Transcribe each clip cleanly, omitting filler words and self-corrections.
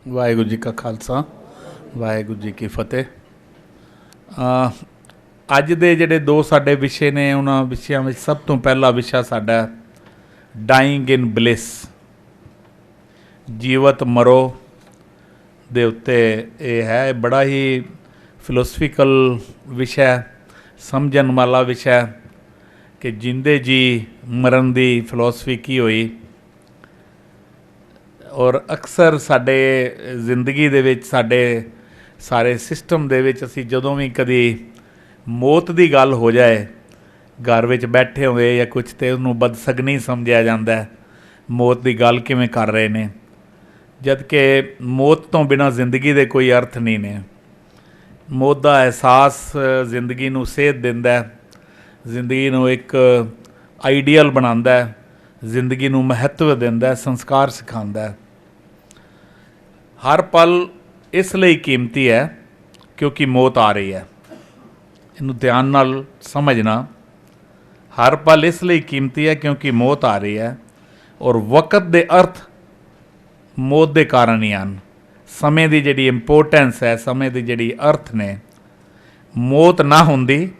ਵਾਹਿਗੁਰੂ ਜੀ ਕਾ ਖਾਲਸਾ ਵਾਹਿਗੁਰੂ ਜੀ ਕੀ ਫਤਿਹ। ਅੱਜ ਦੇ ਜਿਹੜੇ ਦੋ ਸਾਡੇ ਵਿਸ਼ੇ ਨੇ ਉਹਨਾਂ ਵਿਸ਼ਿਆਂ ਵਿੱਚ ਸਭ ਤੋਂ ਪਹਿਲਾ ਵਿਸ਼ਾ ਸਾਡਾ ਡਾਈਂਗ ਇਨ ਬਲਿਸ, ਜੀਵਤ ਮਰੋ ਦੇ ਉੱਤੇ ਇਹ ਹੈ। ਬੜਾ ਹੀ ਫਿਲੋਸਫੀਕਲ ਵਿਸ਼ਾ, ਸਮਝਣ ਵਾਲਾ ਵਿਸ਼ਾ ਕਿ ਜਿੰਦੇ ਜੀ ਮਰਨ ਦੀ ਫਿਲੋਸਫੀ ਕੀ ਹੋਈ। ਔਰ ਅਕਸਰ ਸਾਡੇ ਜ਼ਿੰਦਗੀ ਦੇ ਵਿੱਚ, ਸਾਡੇ ਸਾਰੇ ਸਿਸਟਮ ਦੇ ਵਿੱਚ ਅਸੀਂ ਜਦੋਂ ਵੀ ਕਦੀ ਮੌਤ ਦੀ ਗੱਲ ਹੋ ਜਾਏ, ਘਰ ਵਿੱਚ ਬੈਠੇ ਹੋਏ ਜਾਂ ਕੁਛ, ਤਾਂ ਉਹਨੂੰ ਬਦਸਗਨੀ ਸਮਝਿਆ ਜਾਂਦਾ। ਮੌਤ ਦੀ ਗੱਲ ਕਿਵੇਂ ਕਰ ਰਹੇ ਨੇ, ਜਦ ਕਿ ਮੌਤ ਤੋਂ ਬਿਨਾਂ ਜ਼ਿੰਦਗੀ ਦੇ ਕੋਈ ਅਰਥ ਨਹੀਂ ਨੇ। ਮੌਤ ਦਾ ਅਹਿਸਾਸ ਜ਼ਿੰਦਗੀ ਨੂੰ ਸੇਧ ਦਿੰਦਾ, ਜ਼ਿੰਦਗੀ ਨੂੰ ਇੱਕ ਆਈਡੀਅਲ ਬਣਾਉਂਦਾ, ਜ਼ਿੰਦਗੀ ਨੂੰ ਮਹੱਤਵ ਦਿੰਦਾ, ਸੰਸਕਾਰ ਸਿਖਾਉਂਦਾ। ਹਰ ਪਲ ਇਸ ਲਈ ਕੀਮਤੀ ਹੈ ਕਿਉਂਕਿ ਮੌਤ ਆ ਰਹੀ ਹੈ। ਇਹਨੂੰ ਧਿਆਨ ਨਾਲ ਸਮਝਣਾ। ਹਰ ਪਲ ਇਸ ਲਈ ਕੀਮਤੀ ਹੈ ਕਿਉਂਕਿ ਮੌਤ ਆ ਰਹੀ ਹੈ, ਔਰ ਵਕਤ ਦੇ ਅਰਥ ਮੌਤ ਦੇ ਕਾਰਨ ਹੀ ਹਨ। ਸਮੇਂ ਦੀ ਜਿਹੜੀ ਇੰਪੋਰਟੈਂਸ ਹੈ, ਸਮੇਂ ਦੀ ਜਿਹੜੀ ਅਰਥ ਨੇ, ਮੌਤ ਨਾ ਹੁੰਦੀ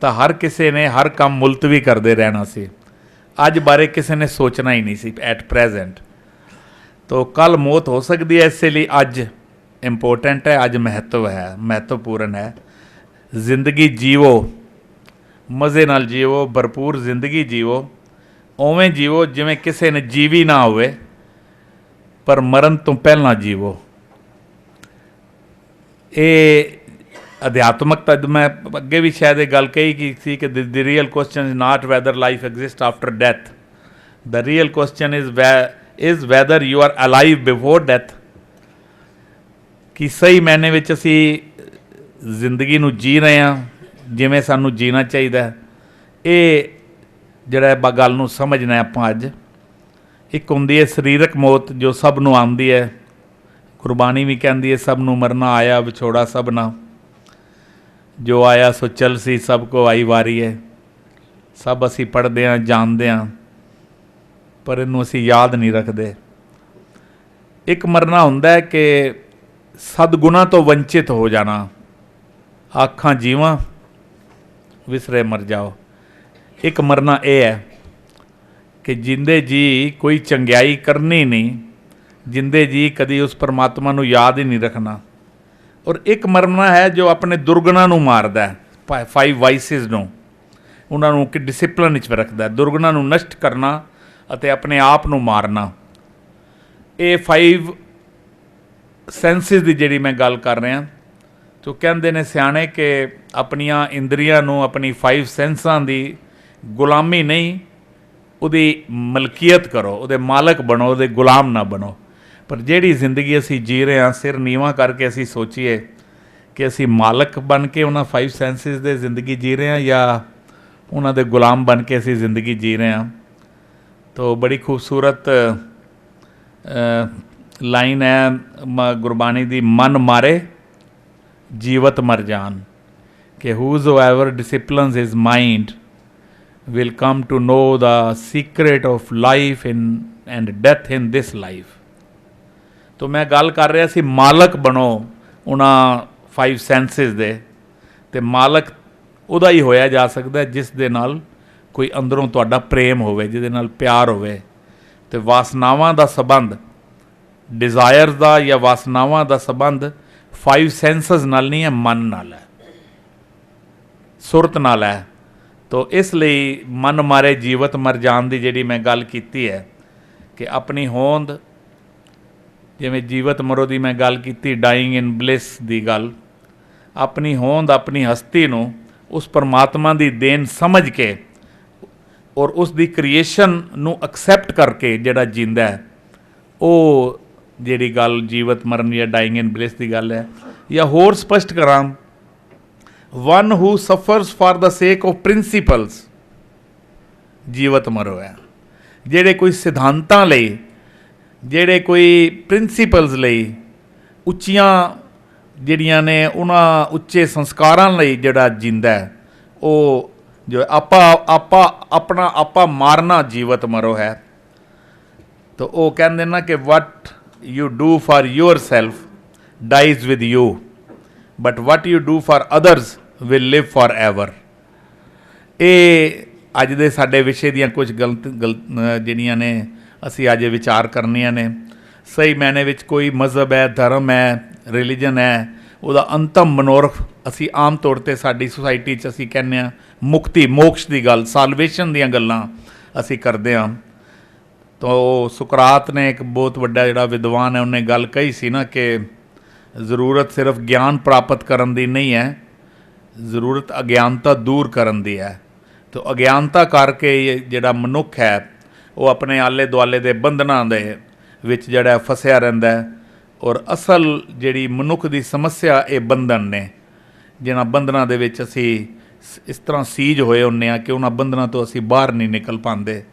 ਤਾਂ ਹਰ ਕਿਸੇ ਨੇ ਹਰ ਕੰਮ ਮੁਲਤਵੀ ਕਰਦੇ ਰਹਿਣਾ ਸੀ। ਅੱਜ ਬਾਰੇ ਕਿਸੇ ਨੇ ਸੋਚਣਾ ਹੀ ਨਹੀਂ ਸੀ ਐਟ ਪ੍ਰੈਜ਼ੈਂਟ। ਤੋ ਕੱਲ੍ਹ ਮੌਤ ਹੋ ਸਕਦੀ ਹੈ, ਇਸੇ ਲਈ ਅੱਜ ਇੰਪੋਰਟੈਂਟ ਹੈ, ਅੱਜ ਮਹੱਤਵ ਹੈ, ਮਹੱਤਵਪੂਰਨ ਹੈ। ਜ਼ਿੰਦਗੀ ਜੀਵੋ, ਮਜ਼ੇ ਨਾਲ ਜੀਵੋ, ਭਰਪੂਰ ਜ਼ਿੰਦਗੀ ਜੀਵੋ। ਉਵੇਂ ਜੀਵੋ ਜਿਵੇਂ ਕਿਸੇ ਨੇ ਜੀਵੀ ਨਾ ਹੋਵੇ, ਪਰ ਮਰਨ ਤੋਂ ਪਹਿਲਾਂ ਜੀਵੋ। ਇਹ ਅਧਿਆਤਮਕਤਾ, ਮੈਂ ਅੱਗੇ ਵੀ ਸ਼ਾਇਦ ਇਹ ਗੱਲ ਕਹੀ ਕਿ ਸੀ ਕਿ the real question is not whether life exists after death. The real question is whether you are alive before death. ਕਿ ਸਹੀ ਮਾਇਨੇ ਵਿੱਚ ਅਸੀਂ ਜ਼ਿੰਦਗੀ ਨੂੰ ਜੀ ਰਹੇ ਹਾਂ ਜਿਵੇਂ ਸਾਨੂੰ ਜੀਣਾ ਚਾਹੀਦਾ। ਇਹ ਜਿਹੜਾ ਗੱਲ ਨੂੰ ਸਮਝਣਾ ਆਪਾਂ ਅੱਜ। ਇੱਕ ਹੁੰਦੀ ਹੈ ਸਰੀਰਕ ਮੌਤ ਜੋ ਸਭ ਨੂੰ ਆਉਂਦੀ ਹੈ। ਗੁਰਬਾਣੀ ਵੀ ਕਹਿੰਦੀ ਹੈ ਸਭ ਨੂੰ ਮਰਨਾ ਆਇਆ, ਵਿਛੋੜਾ ਸਭ ਨਾ, ਜੋ ਆਇਆ ਸੋ ਚੱਲ ਸੀ, ਸਭ ਕੋ ਆਈ ਵਾਰੀ ਹੈ। ਸਭ ਅਸੀਂ ਪੜ੍ਹਦੇ ਹਾਂ, ਜਾਣਦੇ ਹਾਂ, ਪਰ ਇਹਨੂੰ ਅਸੀਂ ਯਾਦ ਨਹੀਂ ਰੱਖਦੇ। ਇੱਕ ਮਰਨਾ ਹੁੰਦਾ ਹੈ ਕਿ ਸਦਗੁਣਾਂ ਤੋਂ ਵੰਚਿਤ ਹੋ ਜਾਣਾ। ਆਖਾਂ ਜੀਵਾਂ ਵਿਸਰੇ ਮਰ ਜਾਓ। ਇੱਕ ਮਰਨਾ ਇਹ ਹੈ ਕਿ ਜਿੰਦੇ ਜੀ ਕੋਈ ਚੰਗਿਆਈ ਕਰਨੀ ਨਹੀਂ, ਜਿੰਦੇ ਜੀ ਕਦੀ ਉਸ ਪਰਮਾਤਮਾ ਨੂੰ ਯਾਦ ਹੀ ਨਹੀਂ ਰੱਖਣਾ। ਔਰ ਇੱਕ ਮਰਨਾ ਹੈ ਜੋ ਆਪਣੇ ਦੁਰਗੁਣਾਂ ਨੂੰ ਮਾਰਦਾ, 5 ਵਾਈਸਿਸ ਨੂੰ, ਉਹਨਾਂ ਨੂੰ ਕਿ ਡਿਸਿਪਲਿਨ ਵਿੱਚ ਰੱਖਦਾ। ਦੁਰਗੁਣਾਂ ਨੂੰ ਨਸ਼ਟ ਕਰਨਾ ਅਤੇ ਆਪਣੇ ਆਪ ਨੂੰ ਮਾਰਨਾ। ਇਹ 5 ਸੈਂਸਿਸ ਦੀ ਜਿਹੜੀ ਮੈਂ ਗੱਲ ਕਰ ਰਿਹਾ। ਤੋ ਕਹਿੰਦੇ ਨੇ ਸਿਆਣੇ ਕਿ ਆਪਣੀਆਂ ਇੰਦਰੀਆਂ ਨੂੰ, ਆਪਣੀ 5 ਸੈਂਸਾਂ ਦੀ ਗੁਲਾਮੀ ਨਹੀਂ, ਉਹਦੀ ਮਲਕੀਅਤ ਕਰੋ, ਉਹਦੇ ਮਾਲਕ ਬਣੋ, ਉਹਦੇ ਗੁਲਾਮ ਨਾ ਬਣੋ। ਪਰ ਜਿਹੜੀ ਜ਼ਿੰਦਗੀ ਅਸੀਂ ਜੀ ਰਹੇ ਹਾਂ, ਸਿਰ ਨੀਵਾਂ ਕਰਕੇ ਅਸੀਂ ਸੋਚੀਏ ਕਿ ਅਸੀਂ ਮਾਲਕ ਬਣ ਕੇ ਉਹਨਾਂ 5 ਸੈਂਸਿਸ ਦੇ ਜ਼ਿੰਦਗੀ ਜੀ ਰਹੇ ਹਾਂ ਜਾਂ ਉਹਨਾਂ ਦੇ ਗੁਲਾਮ ਬਣ ਕੇ ਅਸੀਂ ਜ਼ਿੰਦਗੀ ਜੀ ਰਹੇ ਹਾਂ। ਤੋ ਬੜੀ ਖੂਬਸੂਰਤ ਲਾਈਨ ਹੈ ਗੁਰਬਾਣੀ ਦੀ, ਮਨ ਮਾਰੇ ਜੀਵਤ ਮਰ ਜਾਨ, ਕਿ whosoever disciplines his mind will come to know the secret of life and death in this life. ਤੋ ਮੈਂ ਗੱਲ ਕਰ ਰਿਹਾ ਸੀ ਮਾਲਕ ਬਣੋ ਉਹਨਾਂ 5 ਸੈਂਸਿਸ ਦੇ। ਅਤੇ ਮਾਲਕ ਉਹਦਾ ਹੀ ਹੋਇਆ ਜਾ ਸਕਦਾ ਜਿਸ ਦੇ ਨਾਲ ਕੋਈ ਅੰਦਰੋਂ ਤੁਹਾਡਾ ਪ੍ਰੇਮ ਹੋਵੇ, ਜਿਹਦੇ ਨਾਲ ਪਿਆਰ ਹੋਵੇ। ਅਤੇ ਵਾਸਨਾਵਾਂ ਦਾ ਸੰਬੰਧ, ਡਿਜ਼ਾਇਰਸ ਦਾ ਜਾਂ ਵਾਸਨਾਵਾਂ ਦਾ ਸੰਬੰਧ 5 ਸੈਂਸਸ ਨਾਲ ਨਹੀਂ ਹੈ, ਮਨ ਨਾਲ ਹੈ, ਸੁਰਤ ਨਾਲ ਹੈ। ਤੋ ਇਸ ਲਈ ਮਨ ਮਾਰੇ ਜੀਵਤ ਮਰ ਜਾਣ ਦੀ ਜਿਹੜੀ ਮੈਂ ਗੱਲ ਕੀਤੀ ਹੈ ਕਿ ਆਪਣੀ ਹੋਂਦ, ਜਿਵੇਂ ਜੀਵਤ ਮਰੋ ਦੀ ਮੈਂ ਗੱਲ ਕੀਤੀ, ਡਾਈਂਗ ਇਨ ਬਲਿਸ ਦੀ ਗੱਲ, ਆਪਣੀ ਹੋਂਦ, ਆਪਣੀ ਹਸਤੀ ਨੂੰ ਉਸ ਪਰਮਾਤਮਾ ਦੀ ਦੇਣ ਸਮਝ ਕੇ ਔਰ ਉਸ ਦੀ ਕ੍ਰੀਏਸ਼ਨ ਨੂੰ ਐਕਸੈਪਟ ਕਰਕੇ ਜਿਹੜਾ ਜੀਂਦਾ ਹੈ, ਉਹ ਜਿਹੜੀ ਗੱਲ ਜੀਵਤ ਮਰਨ ਜਾਂ ਡਾਈਂਗ ਇਨ ਬਲਿਸ ਦੀ ਗੱਲ ਹੈ। ਜਾਂ ਹੋਰ ਸਪਸ਼ਟ ਕਰਾਂ, ਵਨ ਹੂ ਸਫਰਸ ਫਾਰ ਦਾ ਸੇਕ ਆਫ ਪ੍ਰਿੰਸੀਪਲਸ, ਜੀਵਤ ਮਰੋ ਹੈ। ਜਿਹੜੇ ਕੋਈ ਸਿਧਾਂਤਾਂ ਲਈ, ਜਿਹੜੇ ਕੋਈ ਪ੍ਰਿੰਸੀਪਲਸ ਲਈ, ਉੱਚੀਆਂ ਜਿਹੜੀਆਂ ਨੇ ਉਹਨਾਂ ਉੱਚੇ ਸੰਸਕਾਰਾਂ ਲਈ ਜਿਹੜਾ ਜੀਂਦਾ, ਉਹ ਜੋ ਆਪਣਾ ਮਾਰਨਾ ਜੀਵਤ ਮਰੋ ਹੈ। ਤਾਂ ਉਹ ਕਹਿੰਦੇ ਨਾ ਕਿ ਵਟ you do for yourself dies with you, but what you do for others will live forever. ਇਹ ਅੱਜ ਦੇ ਸਾਡੇ ਵਿਸ਼ੇ ਦੀਆਂ ਕੁਝ ਗਲਤ ਜਿਹੜੀਆਂ ਨੇ ਅਸੀਂ ਅੱਜ ਵਿਚਾਰ ਕਰਨੀਆਂ ਨੇ। ਸਹੀ ਮਾਇਨੇ ਵਿੱਚ ਕੋਈ ਮਜ਼ਹਬ ਹੈ, ਧਰਮ ਹੈ, ਰਿਲੀਜਨ ਹੈ, ਉਹਦਾ ਅੰਤਮ ਮਨੋਰਥ ਅਸੀਂ ਆਮ ਤੌਰ 'ਤੇ ਸਾਡੀ ਸੁਸਾਇਟੀ 'ਚ ਅਸੀਂ ਕਹਿੰਦੇ ਹਾਂ ਮੁਕਤੀ, ਮੋਕਸ਼ ਦੀ ਗੱਲ, ਸਾਲਵੇਸ਼ਨ ਦੀਆਂ ਗੱਲਾਂ ਅਸੀਂ ਕਰਦੇ ਹਾਂ। ਤਾਂ ਸੁਕਰਾਤ ਨੇ ਇੱਕ ਬਹੁਤ ਵੱਡਾ ਜਿਹੜਾ ਵਿਦਵਾਨ ਹੈ ਉਹਨੇ ਗੱਲ ਕਹੀ ਸੀ ਨਾ ਕਿ ਜ਼ਰੂਰਤ ਸਿਰਫ ਗਿਆਨ ਪ੍ਰਾਪਤ ਕਰਨ ਦੀ ਨਹੀਂ ਹੈ, ਜ਼ਰੂਰਤ ਅਗਿਆਨਤਾ ਦੂਰ ਕਰਨ ਦੀ ਹੈ। ਤਾਂ ਅਗਿਆਨਤਾ ਕਰਕੇ ਜਿਹੜਾ ਮਨੁੱਖ ਹੈ ਉਹ ਆਪਣੇ ਆਲੇ ਦੁਆਲੇ ਦੇ ਬੰਧਨਾਂ ਦੇ ਵਿੱਚ ਜਿਹੜਾ ਫਸਿਆ ਰਹਿੰਦਾ ਹੈ। ਔਰ ਅਸਲ ਜਿਹੜੀ ਮਨੁੱਖ ਦੀ ਸਮੱਸਿਆ ਇਹ ਬੰਧਨ ਨੇ, ਜਿਹਨਾਂ ਬੰਧਨਾਂ ਦੇ ਵਿੱਚ ਅਸੀਂ ਇਸ ਤਰ੍ਹਾਂ ਸੀਜ ਹੋਏ ਹੁੰਦੇ ਹਾਂ ਕਿ ਉਹਨਾਂ ਬੰਧਨਾਂ ਤੋਂ ਅਸੀਂ ਬਾਹਰ ਨਹੀਂ ਨਿਕਲ ਪਾਉਂਦੇ।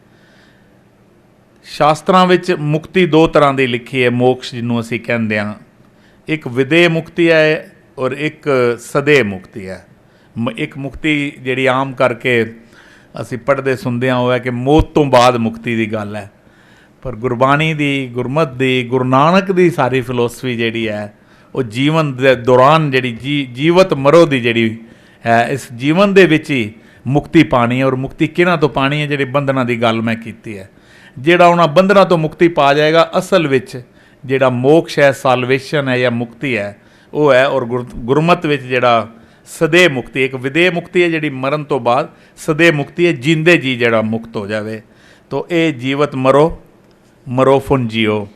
ਸ਼ਾਸਤਰਾਂ ਵਿੱਚ ਮੁਕਤੀ ਦੋ ਤਰ੍ਹਾਂ ਦੀ ਲਿਖੀ ਹੈ, ਮੋਕਸ਼ ਜਿਹਨੂੰ ਅਸੀਂ ਕਹਿੰਦੇ ਹਾਂ। ਇੱਕ ਵਿਦੇਹ ਮੁਕਤੀ ਹੈ ਔਰ ਇੱਕ ਸਦੇਹ ਮੁਕਤੀ ਹੈ। ਇੱਕ ਮੁਕਤੀ ਜਿਹੜੀ ਆਮ ਕਰਕੇ ਅਸੀਂ ਪੜ੍ਹਦੇ ਸੁਣਦੇ ਹਾਂ ਉਹ ਹੈ ਕਿ ਮੌਤ ਤੋਂ ਬਾਅਦ ਮੁਕਤੀ ਦੀ ਗੱਲ ਹੈ, ਪਰ ਗੁਰਬਾਣੀ ਦੀ, ਗੁਰਮਤਿ ਦੀ, ਗੁਰੂ ਨਾਨਕ ਦੀ ਸਾਰੀ ਫਿਲੋਸਫੀ ਜਿਹੜੀ ਹੈ ਉਹ ਜੀਵਨ ਦੇ ਦੌਰਾਨ ਜਿਹੜੀ ਜੀਵਤ ਮਰੋ ਦੀ ਜਿਹੜੀ ਹੈ, ਇਸ ਜੀਵਨ ਦੇ ਵਿੱਚ ਹੀ ਮੁਕਤੀ ਪਾਣੀ ਹੈ। ਔਰ ਮੁਕਤੀ ਕਿਹਨਾਂ ਤੋਂ ਪਾਣੀ ਹੈ? ਜਿਹੜੇ ਬੰਧਨਾਂ ਦੀ ਗੱਲ ਮੈਂ ਕੀਤੀ ਹੈ। ਜਿਹੜਾ ਉਹਨਾਂ ਬੰਧਨਾਂ ਤੋਂ ਮੁਕਤੀ ਪਾ ਜਾਏਗਾ, ਅਸਲ ਵਿੱਚ ਜਿਹੜਾ ਮੋਕਸ਼ ਹੈ, ਸਾਲਵੇਸ਼ਨ ਹੈ ਜਾਂ ਮੁਕਤੀ ਹੈ ਉਹ ਹੈ। ਔਰ ਗੁਰਮਤਿ ਵਿੱਚ ਜਿਹੜਾ ਸਦੇਹ ਮੁਕਤੀ, ਇੱਕ ਵਿਦੇਹ ਮੁਕਤੀ ਹੈ ਜਿਹੜੀ ਮਰਨ ਤੋਂ ਬਾਅਦ, ਸਦੇਹ ਮੁਕਤੀ ਹੈ ਜਿੰਦੇ ਜੀ ਜਿਹੜਾ ਮੁਕਤ ਹੋ ਜਾਵੇ। ਤੋ ਇਹ ਜੀਵਤ ਮਰੋ ਫੁਨ ਜੀਓ।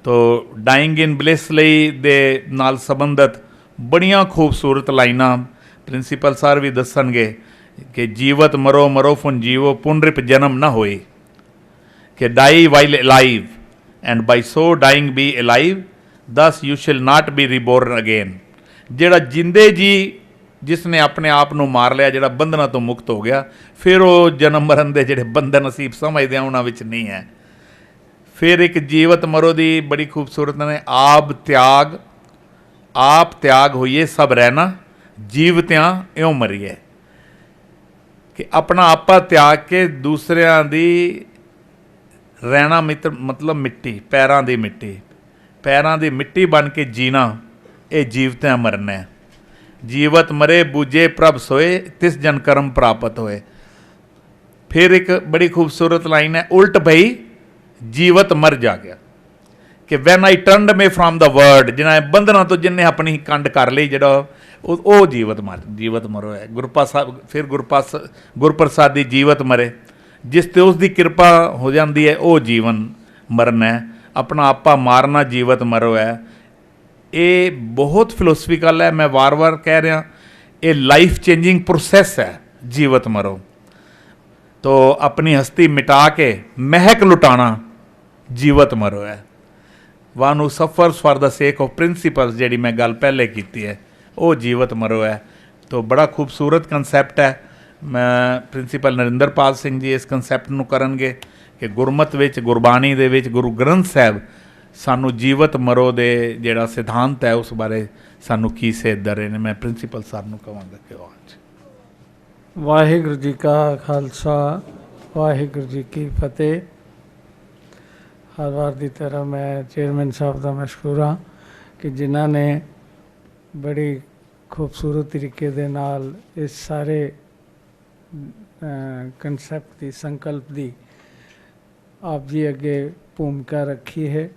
ਤੋ ਡਾਇੰਗ ਇਨ ਬਲਿਸ ਲਈ ਦੇ ਨਾਲ ਸੰਬੰਧਿਤ ਬੜੀਆਂ ਖੂਬਸੂਰਤ ਲਾਈਨਾਂ ਪ੍ਰਿੰਸੀਪਲ ਸਰ ਵੀ ਦੱਸਣਗੇ ਕਿ ਜੀਵਤ ਮਰੋ ਫੁਨ ਜੀਵੋ, ਪੁਨਰਿਪ ਜਨਮ ਨਾ ਹੋਈ, ਕਿ die while alive and by so dying be alive, thus you shall not be reborn again. ਜਿਹੜਾ ਜਿੰਦੇ ਜੀ ਜਿਸ ਨੇ ਆਪਣੇ ਆਪ ਨੂੰ ਮਾਰ ਲਿਆ, ਜਿਹੜਾ ਬੰਧਨਾਂ ਤੋਂ ਮੁਕਤ ਹੋ ਗਿਆ, ਫਿਰ ਉਹ ਜਨਮ ਮਰਨ ਦੇ ਜਿਹੜੇ ਬੰਧਨ ਅਸੀਂ ਸਮਝਦੇ ਹਾਂ ਉਹਨਾਂ ਵਿੱਚ ਨਹੀਂ ਹੈ। ਫਿਰ ਇੱਕ ਜੀਵਤ ਮਰੋ ਦੀ ਬੜੀ ਖੂਬਸੂਰਤ ਨੇ, ਆਪ ਤਿਆਗ ਹੋਈਏ ਸਭ ਰਹਿਣਾ, ਜੀਵਤਿਆਂ ਇਉਂ ਮਰੀਏ। ਕਿ ਆਪਣਾ ਆਪਾ ਤਿਆਗ ਕੇ ਦੂਸਰਿਆਂ ਦੀ ਰਹਿਣਾ ਮਤਲਬ ਮਿੱਟੀ, ਪੈਰਾਂ ਦੀ ਮਿੱਟੀ ਬਣ ਕੇ ਜੀਣਾ, ਇਹ ਜੀਵਤਿਆਂ ਮਰਨਾ ਹੈ। ਜੀਵਤ ਮਰੇ ਬੂਝੇ ਪ੍ਰਭ ਸੋਏ, ਤਿਸ ਜਨ ਕਰਮ ਪ੍ਰਾਪਤ ਹੋਏ। ਫਿਰ ਇੱਕ ਬੜੀ ਖੂਬਸੂਰਤ ਲਾਈਨ ਹੈ, ਉਲਟ ਭਈ ਜੀਵਤ ਮਰ ਜਾ ਗਿਆ। ਕਿ when I turned me from the world, ਜਿਹਨਾਂ ਬੰਧਨਾਂ ਤੋਂ ਜਿਹਨੇ ਆਪਣੀ ਕੰਡ ਕਰ ਲਈ, ਜਿਹੜਾ ਉਹ ਜੀਵਤ ਮਰੋ ਹੈ। ਫਿਰ ਗੁਰਪ੍ਰਸਾਦੀ ਜੀਵਤ ਮਰੇ, ਜਿਸ 'ਤੇ ਉਸ ਦੀ ਕਿਰਪਾ ਹੋ ਜਾਂਦੀ ਹੈ ਉਹ ਜੀਵਨ ਮਰਨ ਹੈ। ਆਪਣਾ ਆਪਾ ਮਾਰਨਾ ਜੀਵਤ ਮਰੋ ਹੈ। ਇਹ ਬਹੁਤ ਫਿਲੋਸਫੀਕਲ ਹੈ, ਮੈਂ ਵਾਰ-ਵਾਰ ਕਹਿ ਰਿਹਾ, ਇਹ ਲਾਈਫ ਚੇਂਜਿੰਗ ਪ੍ਰੋਸੈਸ ਹੈ ਜੀਵਤ ਮਰੋ। ਤੋ ਆਪਣੀ ਹਸਤੀ ਮਿਟਾ ਕੇ ਮਹਿਕ ਲੁਟਾਣਾ ਜੀਵਤ ਮਰੋ ਹੈ। ਵਨ ਹੂ ਸਫਰਸ ਫਾਰ ਦਾ ਸੇਕ ਆਫ ਪ੍ਰਿੰਸੀਪਲਸ, ਜਿਹੜੀ ਮੈਂ ਗੱਲ ਪਹਿਲੇ ਕੀਤੀ ਹੈ, ਉਹ ਜੀਵਤ ਮਰੋ ਹੈ। ਤੋ ਬੜਾ ਖੂਬਸੂਰਤ ਕੰਸੈਪਟ ਹੈ। ਮੈਂ ਪ੍ਰਿੰਸੀਪਲ ਨਰਿੰਦਰਪਾਲ ਸਿੰਘ ਜੀ ਇਸ ਕੰਸੈਪਟ ਨੂੰ ਕਰਨਗੇ ਕਿ ਗੁਰਮਤਿ ਵਿੱਚ, ਗੁਰਬਾਣੀ ਦੇ ਵਿੱਚ, ਗੁਰੂ ਗ੍ਰੰਥ ਸਾਹਿਬ ਸਾਨੂੰ ਜੀਵਤ ਮਰੋ ਦੇ ਜਿਹੜਾ ਸਿਧਾਂਤ ਹੈ ਉਸ ਬਾਰੇ ਸਾਨੂੰ ਕੀ ਸੇਧ ਦੇ ਰਹੇ ਨੇ। ਮੈਂ ਪ੍ਰਿੰਸੀਪਲ ਸਾਹਿਬ ਨੂੰ ਕਹਾਂਗਾ ਕਿ ਉਹ ਅੱਜ। ਵਾਹਿਗੁਰੂ ਜੀ ਕਾ ਖਾਲਸਾ, ਵਾਹਿਗੁਰੂ ਜੀ ਕੀ ਫਤਿਹ। ਹਰ ਵਾਰ ਦੀ ਤਰ੍ਹਾਂ ਮੈਂ ਚੇਅਰਮੈਨ ਸਾਹਿਬ ਦਾ ਮਸ਼ਕੂਰ ਹਾਂ ਕਿ ਜਿਨ੍ਹਾਂ ਨੇ ਬੜੀ ਖੂਬਸੂਰਤ ਤਰੀਕੇ ਦੇ ਨਾਲ ਇਸ ਸਾਰੇ ਕੰਸੈਪਟ ਦੀ, ਸੰਕਲਪ ਦੀ ਆਪ ਜੀ ਅੱਗੇ ਭੂਮਿਕਾ ਰੱਖੀ ਹੈ।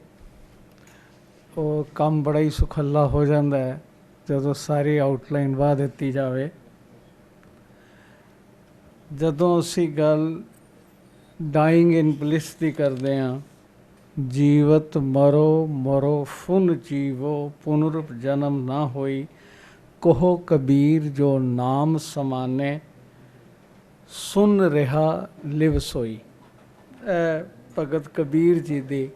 ਉਹ ਕੰਮ ਬੜਾ ਹੀ ਸੁਖੱਲਾ ਹੋ ਜਾਂਦਾ ਹੈ ਜਦੋਂ ਸਾਰੀ ਆਊਟਲਾਈਨ ਵਾਹ ਦਿੱਤੀ ਜਾਵੇ। ਜਦੋਂ ਅਸੀਂ ਗੱਲ ਡਾਇੰਗ ਇਨ ਬਲਿਸ ਦੀ ਕਰਦੇ ਹਾਂ, ਜੀਵਤ ਮਰੋ ਫੁਨ ਜੀਵੋ, ਪੁਨਰਪ ਜਨਮ ਨਾ ਹੋਈ, ਕਹੋ ਕਬੀਰ ਜੋ ਨਾਮ ਸਮਾਨੇ, ਸੁਨ ਰਿਹਾ ਲਿਵ ਸੋਈ। ਭਗਤ ਕਬੀਰ ਜੀ ਦੀ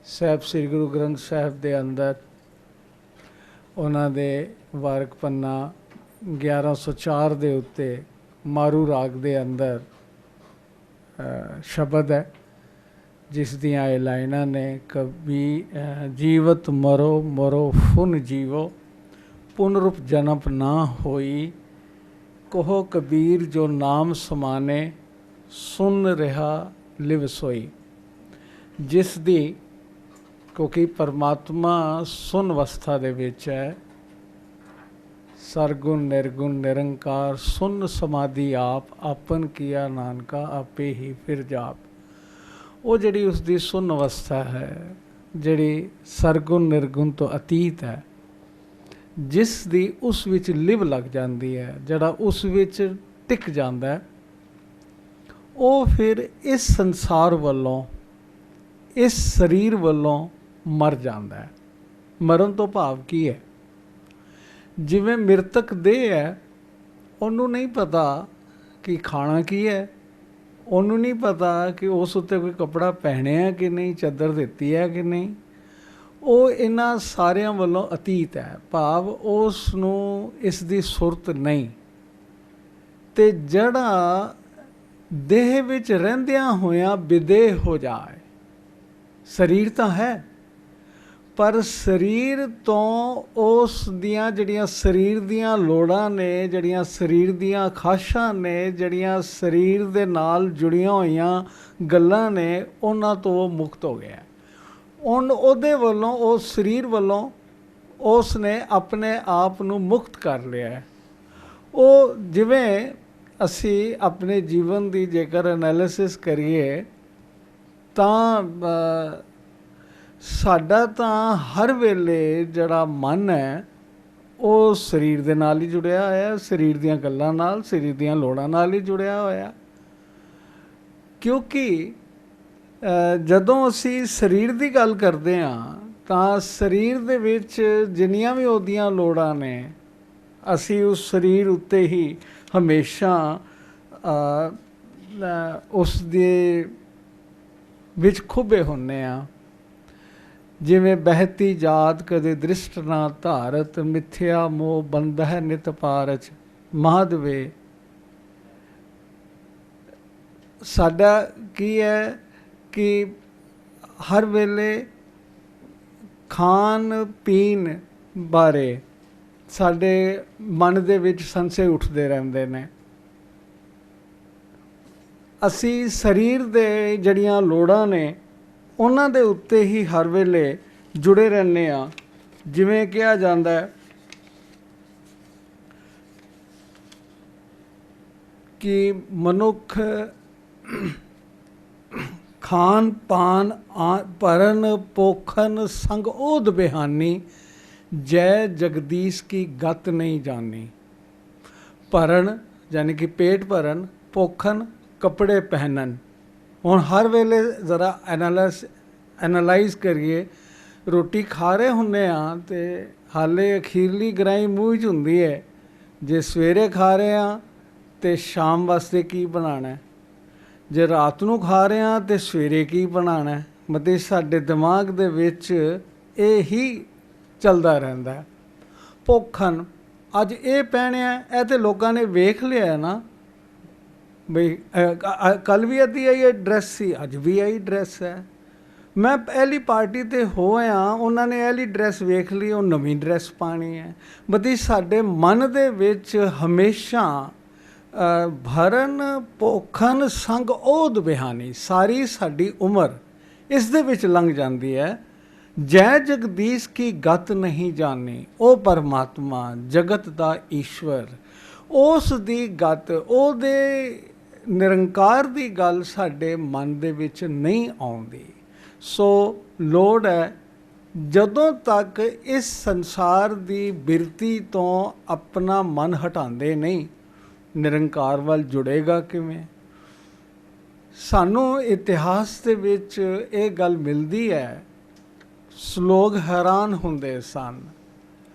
ਸਾਹਿਬ ਸ੍ਰੀ ਗੁਰੂ ਗ੍ਰੰਥ ਸਾਹਿਬ ਦੇ ਅੰਦਰ ਉਹਨਾਂ ਦੇ ਵਾਰਕ ਪੰਨਾ 1104 ਦੇ ਉੱਤੇ ਮਾਰੂ ਰਾਗ ਦੇ ਅੰਦਰ ਸ਼ਬਦ ਹੈ, ਜਿਸ ਦੀਆਂ ਇਹ ਲਾਈਨਾਂ ਨੇ, ਜੀਵਤ ਮਰੋ ਫੁਨ ਜੀਵੋ, ਪੁਨਰੁਪ ਜਨਮ ਨਾ ਹੋਈ, ਕਹੋ ਕਬੀਰ ਜੋ ਨਾਮ ਸਮਾਨੇ, ਸੁਨ ਰਿਹਾ ਲਿਵ ਸੋਈ। ਜਿਸ ਦੀ ਕਿਉਂਕਿ ਪਰਮਾਤਮਾ ਸੁਨ ਅਵਸਥਾ ਦੇ ਵਿੱਚ ਹੈ। ਸਰਗੁਣ ਨਿਰਗੁਣ ਨਿਰੰਕਾਰ ਸੁਨ ਸਮਾਧੀ ਆਪ, ਆਪਨ ਕੀਆ ਨਾਨਕਾ ਆਪੇ ਹੀ ਫਿਰ ਜਾਪ। ਉਹ ਜਿਹੜੀ ਉਸਦੀ ਸੁਨ ਅਵਸਥਾ ਹੈ, ਜਿਹੜੀ ਸਰਗੁਣ ਨਿਰਗੁਣ ਤੋਂ ਅਤੀਤ ਹੈ, ਜਿਸ ਦੀ ਉਸ ਵਿੱਚ ਲਿਵ ਲੱਗ ਜਾਂਦੀ ਹੈ, ਜਿਹੜਾ ਉਸ ਵਿੱਚ ਟਿਕ ਜਾਂਦਾ ਹੈ, ਉਹ ਫਿਰ ਇਸ ਸੰਸਾਰ ਵੱਲੋਂ, ਇਸ ਸਰੀਰ ਵੱਲੋਂ ਮਰ ਜਾਂਦਾ ਹੈ। ਮਰਨ ਤੋਂ ਭਾਵ ਕੀ ਹੈ? ਜਿਵੇਂ ਮ੍ਰਿਤਕ ਦੇਹ ਹੈ, ਉਹਨੂੰ ਨਹੀਂ ਪਤਾ ਕਿ ਖਾਣਾ ਕੀ ਹੈ, ਉਹਨੂੰ ਨਹੀਂ ਪਤਾ ਕਿ ਉਸ ਉੱਤੇ ਕੋਈ ਕੱਪੜਾ ਪਹਿਨਿਆ ਕਿ ਨਹੀਂ, ਚਾਦਰ ਦਿੱਤੀ ਹੈ ਕਿ ਨਹੀਂ। ਉਹ ਇਹਨਾਂ ਸਾਰਿਆਂ ਵੱਲੋਂ ਅਤੀਤ ਹੈ, ਭਾਵ ਉਸ ਨੂੰ ਇਸ ਦੀ ਸੁਰਤ ਨਹੀਂ। ਅਤੇ ਜਿਹੜਾ ਦੇਹ ਵਿੱਚ ਰਹਿੰਦਿਆਂ ਹੋਇਆਂ ਵਿਦੇਹ ਹੋ ਜਾਏ, ਸਰੀਰ ਤਾਂ ਹੈ, ਪਰ ਸਰੀਰ ਤੋਂ ਉਸ ਦੀਆਂ ਜਿਹੜੀਆਂ ਸਰੀਰ ਦੀਆਂ ਲੋੜਾਂ ਨੇ, ਜਿਹੜੀਆਂ ਸਰੀਰ ਦੀਆਂ ਖਾਸ਼ਾਂ ਨੇ, ਜਿਹੜੀਆਂ ਸਰੀਰ ਦੇ ਨਾਲ ਜੁੜੀਆਂ ਹੋਈਆਂ ਗੱਲਾਂ ਨੇ, ਉਹਨਾਂ ਤੋਂ ਉਹ ਮੁਕਤ ਹੋ ਗਿਆ। ਉਹਦੇ ਵੱਲੋਂ, ਉਸ ਸਰੀਰ ਵੱਲੋਂ ਉਸ ਨੇ ਆਪਣੇ ਆਪ ਨੂੰ ਮੁਕਤ ਕਰ ਲਿਆ। ਉਹ ਜਿਵੇਂ ਅਸੀਂ ਆਪਣੇ ਜੀਵਨ ਦੀ ਜੇਕਰ ਐਨਾਲਿਸਿਸ ਕਰੀਏ ਤਾਂ ਸਾਡਾ ਤਾਂ ਹਰ ਵੇਲੇ ਜਿਹੜਾ ਮਨ ਹੈ ਉਹ ਸਰੀਰ ਦੇ ਨਾਲ ਹੀ ਜੁੜਿਆ ਹੋਇਆ, ਸਰੀਰ ਦੀਆਂ ਗੱਲਾਂ ਨਾਲ, ਸਰੀਰ ਦੀਆਂ ਲੋੜਾਂ ਨਾਲ ਹੀ ਜੁੜਿਆ ਹੋਇਆ। ਕਿਉਂਕਿ ਜਦੋਂ ਅਸੀਂ ਸਰੀਰ ਦੀ ਗੱਲ ਕਰਦੇ ਹਾਂ ਤਾਂ ਸਰੀਰ ਦੇ ਵਿੱਚ ਜਿੰਨੀਆਂ ਵੀ ਉਹਦੀਆਂ ਲੋੜਾਂ ਨੇ, ਅਸੀਂ ਉਸ ਸਰੀਰ ਉੱਤੇ ਹੀ ਹਮੇਸ਼ਾ ਉਸ ਦੇ ਵਿੱਚ ਖੁੱਭੇ ਹੁੰਦੇ ਹਾਂ। ਜਿਵੇਂ ਬਹਿਤੀ ਜਾਤ ਕਦੇ ਦ੍ਰਿਸ਼ਟ ਨਾ ਧਾਰਤ, ਮਿਥਿਆ ਮੋਹ ਬੰਧਹਿ ਨਿਤ ਪਾਰਚ ਮਾਧਵੇ। ਸਾਡਾ ਕੀ ਹੈ ਕਿ ਹਰ ਵੇਲੇ ਖਾਣ ਪੀਣ ਬਾਰੇ ਸਾਡੇ ਮਨ ਦੇ ਵਿੱਚ ਸੰਸ਼ੇ ਉੱਠਦੇ ਰਹਿੰਦੇ ਨੇ। ਅਸੀਂ ਸਰੀਰ ਦੇ ਜਿਹੜੀਆਂ ਲੋੜਾਂ ਨੇ ਉਹਨਾਂ ਦੇ ਉੱਤੇ ਹੀ ਹਰ ਵੇਲੇ ਜੁੜੇ ਰਹਿੰਦੇ ਹਾਂ। ਜਿਵੇਂ ਕਿਹਾ ਜਾਂਦਾ ਹੈ ਕਿ ਮਨੁੱਖ ਖਾਨ ਪਾਨ ਭਰਨ ਪੋਖਨ ਸੰਗ ਓਧ ਬਿਹਾਨੀ, ਜੈ ਜਗਦੀਸ਼ ਕੀ ਗਤ ਨਹੀਂ ਜਾਣੀ। ਭਰਨ ਯਾਨੀ ਕਿ ਪੇਟ ਭਰਨ, ਪੋਖਨ ਕੱਪੜੇ ਪਹਿਨਣ। ਹੁਣ ਹਰ ਵੇਲੇ ਜ਼ਰਾ ਐਨਾਲਾਈਜ਼ ਕਰੀਏ, ਰੋਟੀ ਖਾ ਰਹੇ ਹੁੰਦੇ ਹਾਂ ਅਤੇ ਹਾਲੇ ਅਖੀਰਲੀ ਗਰਾਈ ਮੂੰਹ 'ਚ ਹੁੰਦੀ ਹੈ। ਜੇ ਸਵੇਰੇ ਖਾ ਰਹੇ ਹਾਂ ਅਤੇ ਸ਼ਾਮ ਵਾਸਤੇ ਕੀ ਬਣਾਉਣਾ, ਜੇ ਰਾਤ ਨੂੰ ਖਾ ਰਹੇ ਹਾਂ ਅਤੇ ਸਵੇਰੇ ਕੀ ਬਣਾਉਣਾ। ਮਤਲਬ ਸਾਡੇ ਦਿਮਾਗ ਦੇ ਵਿੱਚ ਇਹ ਹੀ ਚੱਲਦਾ ਰਹਿੰਦਾ। ਪੋਖਣ, ਅੱਜ ਇਹ ਪਹਿਨਿਆ, ਇਹ ਤਾਂ ਲੋਕਾਂ ਨੇ ਵੇਖ ਲਿਆ ਨਾ ਬਈ ਕੱਲ੍ਹ ਵੀ ਅੱਧੀ ਆਈ ਡਰੈਸ ਸੀ, ਅੱਜ ਵੀ ਆਈ ਡਰੈਸ ਹੈ। ਮੈਂ ਪਹਿਲੀ ਪਾਰਟੀ 'ਤੇ ਹੋਇਆ, ਉਹਨਾਂ ਨੇ ਇਹਲੀ ਡਰੈਸ ਵੇਖ ਲਈ, ਉਹ ਨਵੀਂ ਡਰੈਸ ਪਾਉਣੀ ਹੈ। ਮਤਲਬ ਸਾਡੇ ਮਨ ਦੇ ਵਿੱਚ ਹਮੇਸ਼ਾ ਭਰਨ ਪੋਖਣ ਸੰਗ ਓਧ ਬਿਹਾਨੀ, ਸਾਰੀ ਸਾਡੀ ਉਮਰ ਇਸ ਦੇ ਵਿੱਚ ਲੰਘ ਜਾਂਦੀ ਹੈ। ਜੈ ਜਗਦੀਸ਼ ਕੀ ਗਤ ਨਹੀਂ ਜਾਣੀ, ਉਹ ਪਰਮਾਤਮਾ ਜਗਤ ਦਾ ਈਸ਼ਵਰ, ਉਸ ਦੀ ਗਤ, ਉਹਦੇ ਨਿਰੰਕਾਰ ਦੀ ਗੱਲ ਸਾਡੇ ਮਨ ਦੇ ਵਿੱਚ ਨਹੀਂ ਆਉਂਦੀ। ਸੋ ਲੋੜ ਹੈ, ਜਦੋਂ ਤੱਕ ਇਸ ਸੰਸਾਰ ਦੀ ਬਿਰਤੀ ਤੋਂ ਆਪਣਾ ਮਨ ਹਟਾਉਂਦੇ ਨਹੀਂ, ਨਿਰੰਕਾਰ ਵੱਲ ਜੁੜੇਗਾ ਕਿਵੇਂ? ਸਾਨੂੰ ਇਤਿਹਾਸ ਦੇ ਵਿੱਚ ਇਹ ਗੱਲ ਮਿਲਦੀ ਹੈ, ਲੋਕ ਹੈਰਾਨ ਹੁੰਦੇ ਸਨ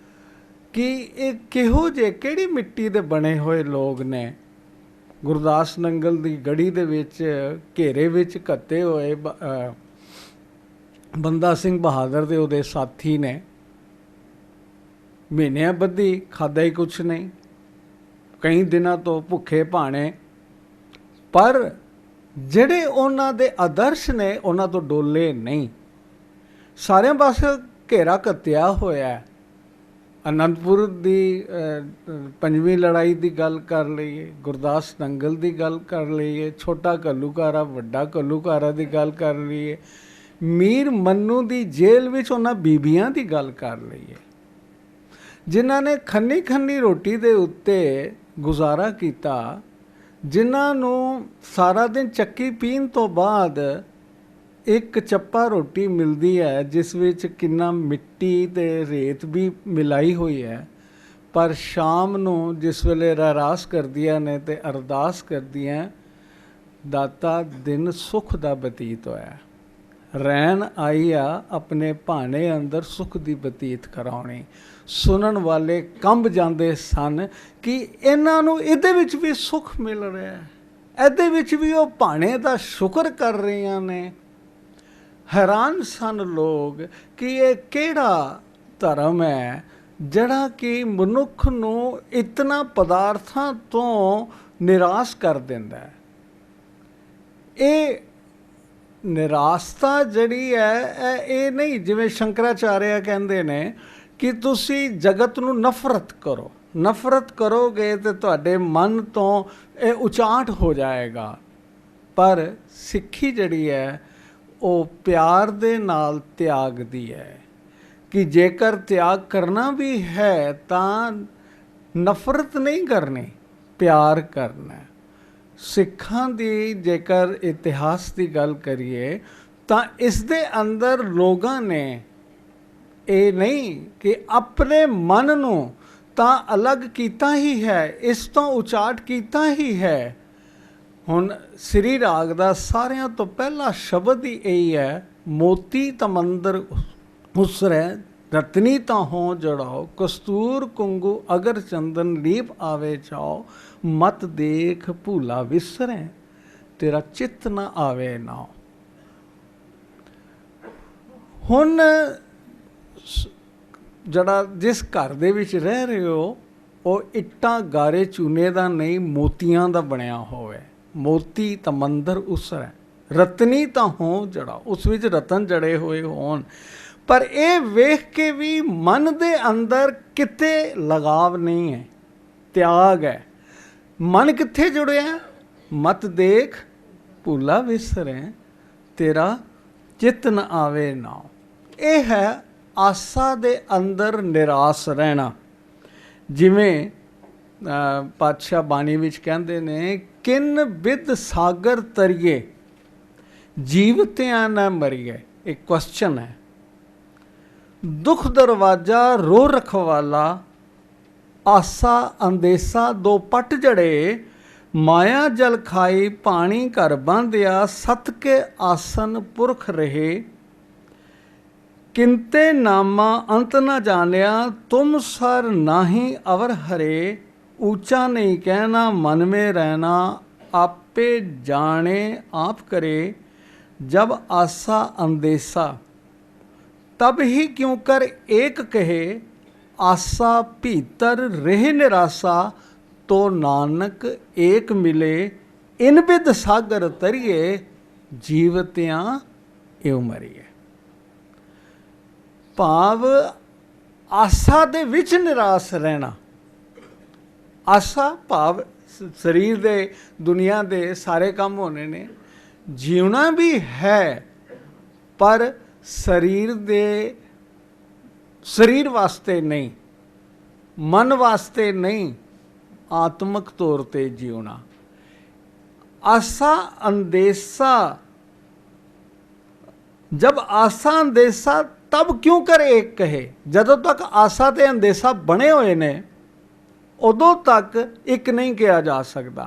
ਕਿ ਇਹ ਕਿਹੋ ਜਿਹੇ, ਕਿਹੜੀ ਮਿੱਟੀ ਦੇ ਬਣੇ ਹੋਏ ਲੋਕ ਨੇ। ਗੁਰਦਾਸ ਨੰਗਲ ਦੀ ਗੜੀ ਦੇ ਵਿੱਚ ਘੇਰੇ ਵਿੱਚ ਘੱਤੇ ਹੋਏ ਬੰਦਾ ਸਿੰਘ ਬਹਾਦਰ ਦੇ ਉਹਦੇ ਸਾਥੀ ਨੇ, ਮਹੀਨਿਆਂ ਬੱਧੀ ਖਾਧਾ ਹੀ ਕੁਛ ਨਹੀਂ, ਕਈ ਦਿਨਾਂ ਤੋਂ ਭੁੱਖੇ ਭਾਣੇ, ਪਰ ਜਿਹੜੇ ਉਹਨਾਂ ਦੇ ਆਦਰਸ਼ ਨੇ ਉਹਨਾਂ ਤੋਂ ਡੋਲੇ ਨਹੀਂ। ਸਾਰਿਆਂ ਪਾਸੇ ਘੇਰਾ ਘੱਤਿਆ ਹੋਇਆ। ਅਨੰਦਪੁਰ ਦੀ 5ਵੀਂ ਲੜਾਈ ਦੀ ਗੱਲ ਕਰ ਲਈਏ, ਗੁਰਦਾਸ ਨੰਗਲ ਦੀ ਗੱਲ ਕਰ ਲਈਏ, ਛੋਟਾ ਘੱਲੂਘਾਰਾ ਵੱਡਾ ਘੱਲੂਘਾਰਾ ਦੀ ਗੱਲ ਕਰ ਲਈਏ, ਮੀਰ ਮੰਨੂ ਦੀ ਜੇਲ੍ਹ ਵਿੱਚ ਉਹਨਾਂ ਬੀਬੀਆਂ ਦੀ ਗੱਲ ਕਰ ਲਈਏ ਜਿਨ੍ਹਾਂ ਨੇ ਖੰਨੀ ਖੰਨੀ ਰੋਟੀ ਦੇ ਉੱਤੇ ਗੁਜ਼ਾਰਾ ਕੀਤਾ, ਜਿਨ੍ਹਾਂ ਨੂੰ ਸਾਰਾ ਦਿਨ ਚੱਕੀ ਪੀਣ ਤੋਂ ਬਾਅਦ ਇੱਕ ਚੱਪਾ ਰੋਟੀ ਮਿਲਦੀ ਹੈ ਜਿਸ ਵਿੱਚ ਕਿੰਨਾ ਮਿੱਟੀ ਤੇ ਰੇਤ ਵੀ ਮਿਲਾਈ ਹੋਈ ਹੈ, ਪਰ ਸ਼ਾਮ ਨੂੰ ਜਿਸ ਵੇਲੇ ਰਹਿਰਾਸ ਕਰਦੀਆਂ ਨੇ ਤੇ ਅਰਦਾਸ ਕਰਦੀਆਂ, ਦਾਤਾ ਦਿਨ ਸੁੱਖ ਦਾ ਬਤੀਤ ਹੋਇਆ, ਰਹਿਣ ਆਈ ਆ ਆਪਣੇ ਭਾਣੇ ਅੰਦਰ ਸੁੱਖ ਦੀ ਬਤੀਤ ਕਰਾਉਣੀ। ਸੁਣਨ ਵਾਲੇ ਕੰਬ ਜਾਂਦੇ ਸਨ ਕਿ ਇਹਨਾਂ ਨੂੰ ਇਹਦੇ ਵਿੱਚ ਵੀ ਸੁੱਖ ਮਿਲ ਰਿਹਾ, ਇਹਦੇ ਵਿੱਚ ਵੀ ਉਹ ਭਾਣੇ ਦਾ ਸ਼ੁਕਰ ਕਰ ਰਹੀਆਂ ਨੇ। ਹੈਰਾਨ ਸਨ ਲੋਕ ਕਿ ਇਹ ਕਿਹੜਾ ਧਰਮ ਹੈ ਜਿਹੜਾ ਕਿ ਮਨੁੱਖ ਨੂੰ ਇਤਨਾ ਪਦਾਰਥਾਂ ਤੋਂ ਨਿਰਾਸ਼ ਕਰ ਦਿੰਦਾ ਹੈ। ਇਹ ਨਿਰਾਸ਼ਤਾ ਜਿਹੜੀ ਹੈ ਇਹ ਨਹੀਂ, ਜਿਵੇਂ ਸ਼ੰਕਰਾਚਾਰਿਆ ਕਹਿੰਦੇ ਨੇ ਕਿ ਤੁਸੀਂ ਜਗਤ ਨੂੰ ਨਫ਼ਰਤ ਕਰੋ, ਨਫ਼ਰਤ ਕਰੋਗੇ ਤੇ ਤੁਹਾਡੇ ਮਨ ਤੋਂ ਇਹ ਉਚਾਟ ਹੋ ਜਾਏਗਾ। ਪਰ ਸਿੱਖੀ ਜਿਹੜੀ ਹੈ ਉਹ ਪਿਆਰ ਦੇ ਨਾਲ ਤਿਆਗ ਦੀ ਹੈ ਕਿ ਜੇਕਰ ਤਿਆਗ ਕਰਨਾ ਵੀ ਹੈ ਤਾਂ ਨਫ਼ਰਤ ਨਹੀਂ ਕਰਨੀ, ਪਿਆਰ ਕਰਨਾ। ਸਿੱਖਾਂ ਦੀ ਜੇਕਰ ਇਤਿਹਾਸ ਦੀ ਗੱਲ ਕਰੀਏ ਤਾਂ ਇਸ ਦੇ ਅੰਦਰ ਲੋਕਾਂ ਨੇ ਇਹ ਨਹੀਂ ਕਿ ਆਪਣੇ ਮਨ ਨੂੰ ਤਾਂ ਅਲੱਗ ਕੀਤਾ ਹੀ ਹੈ, ਇਸ ਤੋਂ ਉਚਾਟ ਕੀਤਾ ਹੀ ਹੈ। ਹੁਣ ਸ੍ਰੀ ਰਾਗ ਦਾ ਸਾਰਿਆਂ ਤੋਂ ਪਹਿਲਾ ਸ਼ਬਦ ਹੀ ਇਹੀ ਹੈ, ਮੋਤੀ ਤਮੰਦਰ ਉਸਰੈ ਰਤਨੀ ਤਾਂ ਹੋ ਜੜਾਓ, ਕਸਤੂਰ ਕੁੰਗੂ ਅਗਰ ਚੰਦਨ ਲੀਪ ਆਵੇ ਚਾਓ, ਮਤ ਦੇਖ ਭੂਲਾ ਵਿਸਰੈ ਤੇਰਾ ਚਿੱਤ ਨਾ ਆਵੇ ਨਾ। ਹੁਣ ਜਿਹੜਾ ਜਿਸ ਘਰ ਦੇ ਵਿੱਚ ਰਹਿ ਰਹੇ ਹੋ ਉਹ ਇੱਟਾਂ ਗਾਰੇ ਚੂਨੇ ਦਾ ਨਹੀਂ, ਮੋਤੀਆਂ ਦਾ ਬਣਿਆ ਹੋਵੇ। ਮੋਤੀ ਤਮੰਦਰ ਉਸਰੈ ਰਤਨੀ ਤਾਂ ਹੋ ਜੜਾ, ਉਸ ਵਿੱਚ ਰਤਨ ਜੜੇ ਹੋਏ ਹੋਣ। ਪਰ ਇਹ ਵੇਖ ਕੇ ਵੀ ਮਨ ਦੇ ਅੰਦਰ ਕਿਤੇ ਲਗਾਵ ਨਹੀਂ ਹੈ, ਤਿਆਗ ਹੈ। ਮਨ ਕਿੱਥੇ ਜੁੜਿਆ? ਮਤ ਦੇਖ ਭੂਲਾ ਵਿਸਰੈ ਤੇਰਾ ਚਿੱਤ ਨ ਆਵੇ ਨਾ। ਇਹ ਹੈ ਆਸਾ ਦੇ ਅੰਦਰ ਨਿਰਾਸ਼ ਰਹਿਣਾ। ਜਿਵੇਂ ਪਾਤਸ਼ਾਹ ਬਾਣੀ ਵਿੱਚ ਕਹਿੰਦੇ ਨੇ, ਕਿਨ ਬਿਦ ਸਾਗਰ ਤਰੀਏ ਜੀਵਤਿਆਂ ਨਾ ਮਰੀਏ। ਇੱਕ ਕੁਐਸਚਨ ਹੈ। ਦੁੱਖ ਦਰਵਾਜ਼ਾ ਰੋ ਰਖਵਾਲਾ, ਆਸਾ ਅੰਦੇਸਾ ਦੋ ਪੱਟ ਜੜੇ, ਮਾਇਆ ਜਲ ਖਾਈ ਪਾਣੀ ਘਰ ਬੰਧਿਆ, ਸਤ ਕੇ ਆਸਨ ਪੁਰਖ ਰਹੇ, ਕਿੰਤੇ ਨਾਮਾ ਅੰਤ ਨਾ ਜਾਣਿਆ, ਤੁਮ ਸਰ ਨਾਹੀ ਅਵਰ ਹਰੇ, ऊंचा नहीं कहना मन में रहना, आपे जाने आप करे, जब आसा अंदेसा तब ही क्यों कर एक कहे, आसा भीतर रह निराशा, तो नानक एक मिले, इन बिद सागर तरिए, जीवतियां इव मरीए। भाव आसा दे विच निराश रहना। आसा भाव सरीर दे दुनिया दे सारे काम होने ने, जीवना भी है पर शरीर वास्ते नहीं, मन वास्ते नहीं, आत्मक तौर ते जीवना। आसा अंदेसा, जब आसा अंदेसा तब क्यों कर एक कहे। जदों तक आसा ते अंदेसा बने हुए ने उदों तक एक नहीं किया जा सकता,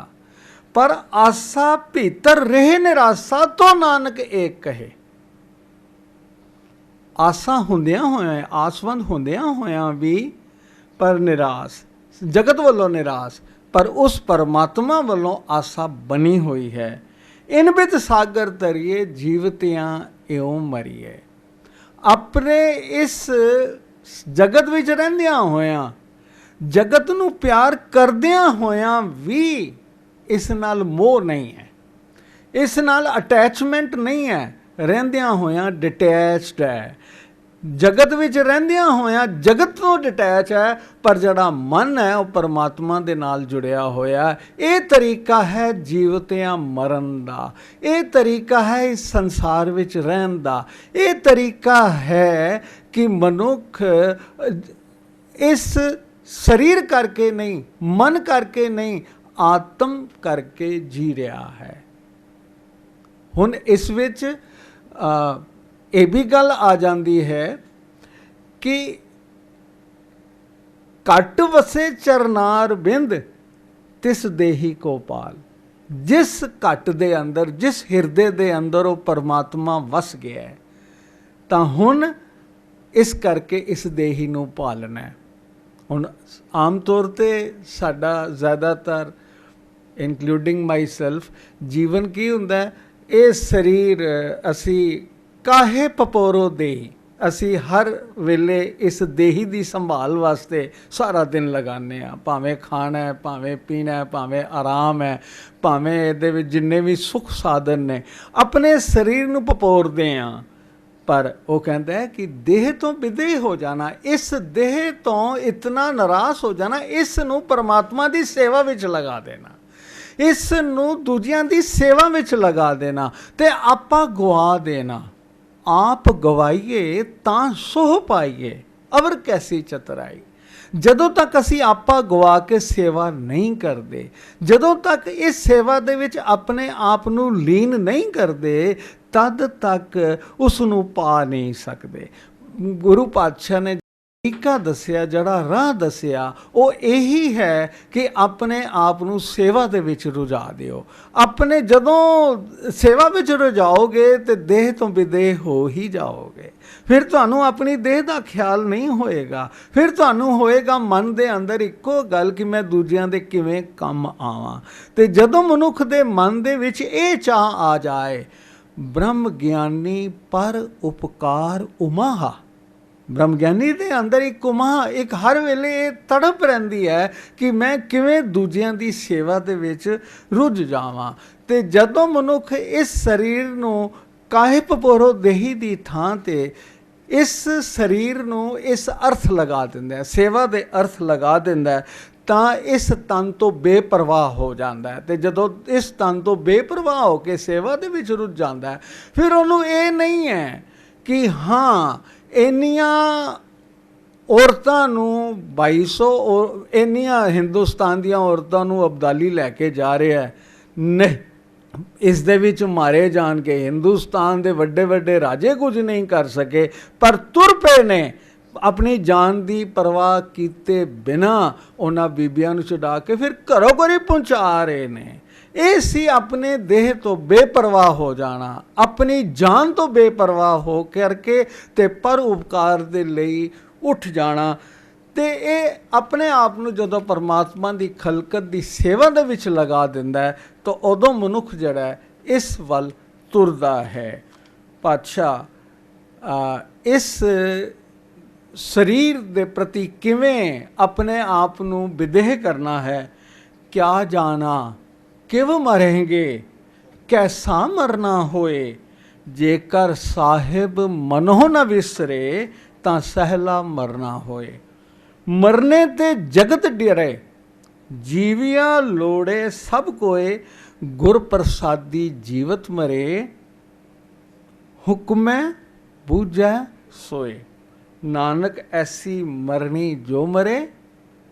पर आसा भीतर रहे निराशा, तो नानक एक कहे। आसा ਹੁੰਦਿਆਂ ਹੋਇਆਂ, ਆਸਵੰਦ ਹੁੰਦਿਆਂ ਹੋਇਆਂ ਵੀ ਪਰ ਨਿਰਾਸ਼, ਜਗਤ ਵੱਲੋਂ ਨਿਰਾਸ਼, ਪਰ ਉਸ ਪਰਮਾਤਮਾ ਵੱਲੋਂ ਆਸਾ ਬਣੀ ਹੋਈ ਹੈ। ਇਨ ਬਿਤ ਸਾਗਰ ਤਰੀਏ ਜੀਵਤਿਆਂ ਇਉਂ ਮਰੀਏ। ਆਪਣੇ ਇਸ ਜਗਤ ਵਿੱਚ ਰਹਿੰਦਿਆਂ ਹੋਇਆਂ, ਜਗਤ ਨੂੰ ਪਿਆਰ ਕਰਦਿਆਂ ਹੋਇਆਂ ਵੀ ਇਸ ਨਾਲ ਮੋਹ ਨਹੀਂ ਹੈ, ਇਸ ਨਾਲ ਅਟੈਚਮੈਂਟ ਨਹੀਂ ਹੈ, ਰਹਿੰਦਿਆਂ ਹੋਇਆਂ ਡਿਟੈਚਡ ਹੈ। ਜਗਤ ਵਿੱਚ ਰਹਿੰਦਿਆਂ ਹੋਇਆਂ ਜਗਤ ਤੋਂ ਡਿਟੈਚ ਹੈ, ਪਰ ਜਿਹੜਾ ਮਨ ਹੈ ਉਹ ਪਰਮਾਤਮਾ ਦੇ ਨਾਲ ਜੁੜਿਆ ਹੋਇਆ। ਇਹ ਤਰੀਕਾ ਹੈ ਜੀਵਤਿਆਂ ਮਰਨ ਦਾ, ਇਹ ਤਰੀਕਾ ਹੈ ਇਸ ਸੰਸਾਰ ਵਿੱਚ ਰਹਿਣ ਦਾ। ਇਹ ਤਰੀਕਾ ਹੈ ਕਿ ਮਨੁੱਖ ਇਸ ਸਰੀਰ ਕਰਕੇ ਨਹੀਂ, ਮਨ ਕਰਕੇ ਨਹੀਂ, ਆਤਮ ਕਰਕੇ ਜੀ ਰਿਹਾ ਹੈ। ਹੁਣ ਇਸ ਵਿੱਚ ਇਹ ਵੀ ਗੱਲ ਆ ਜਾਂਦੀ ਹੈ ਕਿ ਘਟ ਵਸੇ ਚਰਨਾਰ ਬਿੰਦ ਤਿਸ ਦੇਹੀ ਕੋ ਪਾਲ। ਜਿਸ ਘਟ ਦੇ ਅੰਦਰ, ਜਿਸ ਹਿਰਦੇ ਦੇ ਅੰਦਰ ਉਹ ਪਰਮਾਤਮਾ ਵਸ ਗਿਆ ਹੈ, ਤਾਂ ਹੁਣ ਇਸ ਕਰਕੇ ਇਸ ਦੇਹੀ ਨੂੰ ਪਾਲਣਾ ਹੈ। ਹੁਣ ਆਮ ਤੌਰ 'ਤੇ ਸਾਡਾ ਜ਼ਿਆਦਾਤਰ, ਇਨਕਲੂਡਿੰਗ ਮਾਈ ਸੈਲਫ, ਜੀਵਨ ਕੀ ਹੁੰਦਾ ਹੈ, ਇਹ ਸਰੀਰ ਅਸੀਂ ਕਾਹੇ ਪਪੋਰੋ ਦੇਹੀ, ਅਸੀਂ ਹਰ ਵੇਲੇ ਇਸ ਦੇਹੀ ਦੀ ਸੰਭਾਲ ਵਾਸਤੇ ਸਾਰਾ ਦਿਨ ਲਗਾਉਂਦੇ ਹਾਂ। ਭਾਵੇਂ ਖਾਣਾ ਹੈ, ਭਾਵੇਂ ਪੀਣਾ ਹੈ, ਭਾਵੇਂ ਆਰਾਮ ਹੈ, ਭਾਵੇਂ ਇਹਦੇ ਵਿੱਚ ਜਿੰਨੇ ਵੀ ਸੁੱਖ ਸਾਧਨ ਨੇ, ਆਪਣੇ ਸਰੀਰ ਨੂੰ ਪਪੋਰਦੇ ਹਾਂ। ਪਰ ਉਹ ਕਹਿੰਦਾ ਹੈ ਕਿ ਦੇਹ ਤੋਂ ਵਿਦੇਹ ਹੋ ਜਾਣਾ, ਇਸ ਦੇਹ ਤੋਂ ਇਤਨਾ ਨਿਰਾਸ਼ ਹੋ ਜਾਣਾ, ਇਸ ਨੂੰ ਪਰਮਾਤਮਾ ਦੀ ਸੇਵਾ ਵਿੱਚ ਲਗਾ ਦੇਣਾ, ਇਸ ਨੂੰ ਦੂਜਿਆਂ ਦੀ ਸੇਵਾ ਵਿੱਚ ਲਗਾ ਦੇਣਾ ਤੇ ਆਪਾਂ ਗਵਾ ਦੇਣਾ। ਆਪ ਗਵਾਈਏ ਤਾਂ ਸੋਹ ਪਾਈਏ, ਅਵਰ ਕੈਸੀ ਚਤਰਾਈ। ਜਦੋਂ ਤੱਕ ਅਸੀਂ ਆਪਾ ਗਵਾ ਕੇ ਸੇਵਾ ਨਹੀਂ ਕਰਦੇ, ਜਦੋਂ ਤੱਕ ਇਸ ਸੇਵਾ ਦੇ ਵਿੱਚ ਆਪਣੇ ਆਪ ਨੂੰ ਲੀਨ ਨਹੀਂ ਕਰਦੇ, ਤਦ ਤੱਕ ਉਸ ਨੂੰ ਪਾ ਨਹੀਂ ਸਕਦੇ। ਗੁਰੂ ਪਾਤਸ਼ਾਹ ਨੇ ਤਰੀਕਾ ਦੱਸਿਆ, ਜਿਹੜਾ ਰਾਹ ਦੱਸਿਆ, ਉਹ ਇਹੀ ਹੈ ਕਿ ਆਪਣੇ ਆਪ ਨੂੰ ਸੇਵਾ ਦੇ ਵਿੱਚ ਰੁਝਾ ਦਿਓ। ਆਪਣੇ ਜਦੋਂ ਸੇਵਾ ਵਿੱਚ ਰੁਝਾਓਗੇ ਤੇ ਦੇਹ ਤੋਂ ਵਿਦੇਹ ਹੋ ਹੀ ਜਾਓਗੇ। ਫਿਰ ਤੁਹਾਨੂੰ ਆਪਣੀ ਦੇਹ ਦਾ ਖਿਆਲ ਨਹੀਂ ਹੋਏਗਾ, ਫਿਰ ਤੁਹਾਨੂੰ ਹੋਏਗਾ ਮਨ ਦੇ ਅੰਦਰ ਇੱਕੋ ਗੱਲ ਕਿ ਮੈਂ ਦੂਜਿਆਂ ਦੇ ਕਿਵੇਂ ਕੰਮ ਆਵਾਂ। ਤੇ ਜਦੋਂ ਮਨੁੱਖ ਦੇ ਮਨ ਦੇ ਵਿੱਚ ਇਹ ਚਾਹ ਆ ਜਾਏ, ਬ੍ਰਹਮ ਗਿਆਨੀ ਪਰ ਉਪਕਾਰ ਉਮਾਹਾ, ਬ੍ਰਹਮ ਗਿਆਨੀ ਦੇ ਅੰਦਰ ਇੱਕ ਉਮਾ, ਇੱਕ ਹਰ ਵੇਲੇ ਇਹ ਤੜਪ ਰਹਿੰਦੀ ਹੈ ਕਿ ਮੈਂ ਕਿਵੇਂ ਦੂਜਿਆਂ ਦੀ ਸੇਵਾ ਦੇ ਵਿੱਚ ਰੁੱਝ ਜਾਵਾਂ। ਤੇ ਜਦੋਂ ਮਨੁੱਖ ਇਸ ਸਰੀਰ ਨੂੰ ਕਾਹੇ ਪਪੋਰੋ ਦੇਹੀ ਦੀ ਥਾਂ ਤੇ ਇਸ ਸਰੀਰ ਨੂੰ ਇਸ ਅਰਥ ਲਗਾ ਦਿੰਦਾ ਹੈ, ਸੇਵਾ ਦੇ ਅਰਥ ਲਗਾ ਦਿੰਦਾ ਹੈ, ਤਾਂ ਇਸ ਤਨ ਤੋਂ ਬੇਪਰਵਾਹ ਹੋ ਜਾਂਦਾ ਹੈ। ਤੇ ਜਦੋਂ ਇਸ ਤਨ ਤੋਂ ਬੇਪਰਵਾਹ ਹੋ ਕੇ ਸੇਵਾ ਦੇ ਵਿੱਚ ਰੁੱਝ ਜਾਂਦਾ ਹੈ, ਫਿਰ ਉਹਨੂੰ ਇਹ ਨਹੀਂ ਹੈ ਕਿ ਹਾਂ ਇੰਨੀਆਂ ਔਰਤਾਂ ਨੂੰ 2200 ਇੰਨੀਆਂ ਹਿੰਦੁਸਤਾਨ ਦੀਆਂ ਔਰਤਾਂ ਨੂੰ ਅਬਦਾਲੀ ਲੈ ਕੇ ਜਾ ਰਿਹਾ, ਨਹੀਂ, ਇਸ ਦੇ ਵਿੱਚ ਮਾਰੇ ਜਾਣਗੇ। ਹਿੰਦੁਸਤਾਨ ਦੇ ਵੱਡੇ ਵੱਡੇ ਰਾਜੇ ਕੁਝ ਨਹੀਂ ਕਰ ਸਕੇ, ਪਰ ਤੁਰ ਪਏ ਨੇ ਆਪਣੀ ਜਾਨ ਦੀ ਪਰਵਾਹ ਕੀਤੇ ਬਿਨਾਂ, ਉਹਨਾਂ ਬੀਬੀਆਂ ਨੂੰ ਛੁਡਾ ਕੇ ਫਿਰ ਘਰੋਂ ਘਰੀ ਪਹੁੰਚਾ ਰਹੇ ਨੇ। ਇਹ ਸੀ ਆਪਣੇ ਦੇਹ ਤੋਂ ਬੇਪਰਵਾਹ ਹੋ ਜਾਣਾ, ਆਪਣੀ ਜਾਨ ਤੋਂ ਬੇਪਰਵਾਹ ਹੋ ਕਰਕੇ ਤੇ ਪਰ ਉਪਕਾਰ ਦੇ ਲਈ ਉੱਠ ਜਾਣਾ। ਤੇ ਇਹ ਆਪਣੇ ਆਪ ਨੂੰ ਜਦੋਂ ਪਰਮਾਤਮਾ ਦੀ ਖਲਕਤ ਦੀ ਸੇਵਾ ਦੇ ਵਿੱਚ ਲਗਾ ਦਿੰਦਾ ਹੈ, ਤਾਂ ਉਦੋਂ ਮਨੁੱਖ ਜਿਹੜਾ ਹੈ ਇਸ ਵੱਲ ਤੁਰਦਾ ਹੈ। ਪਾਤਸ਼ਾਹ ਇਸ ਸਰੀਰ ਦੇ ਪ੍ਰਤੀ ਕਿਵੇਂ ਆਪਣੇ ਆਪ ਨੂੰ ਵਿਦੇਹ ਕਰਨਾ ਹੈ, ਕਿਆ ਜਾਣਾ ਕਿਵ ਮਰੇਂਗੇ ਕੈਸਾ ਮਰਨਾ ਹੋਏ, ਜੇਕਰ ਸਾਹਿਬ ਮਨੋ ਨ ਵਿਸਰੇ ਤਾਂ ਸਹਿਲਾ ਮਰਨਾ ਹੋਏ। ਮਰਨੇ ਤੇ ਜਗਤ ਡਰੇ, ਜੀਵਿਆ ਲੋੜੇ ਸਭ ਕੋਏ, ਗੁਰ ਪ੍ਰਸਾਦੀ ਜੀਵਤ ਮਰੇ, ਹੁਕਮੈ ਬੂਝੈ ਸੋਏ। ਨਾਨਕ ਐਸੀ ਮਰਨੀ ਜੋ ਮਰੇ,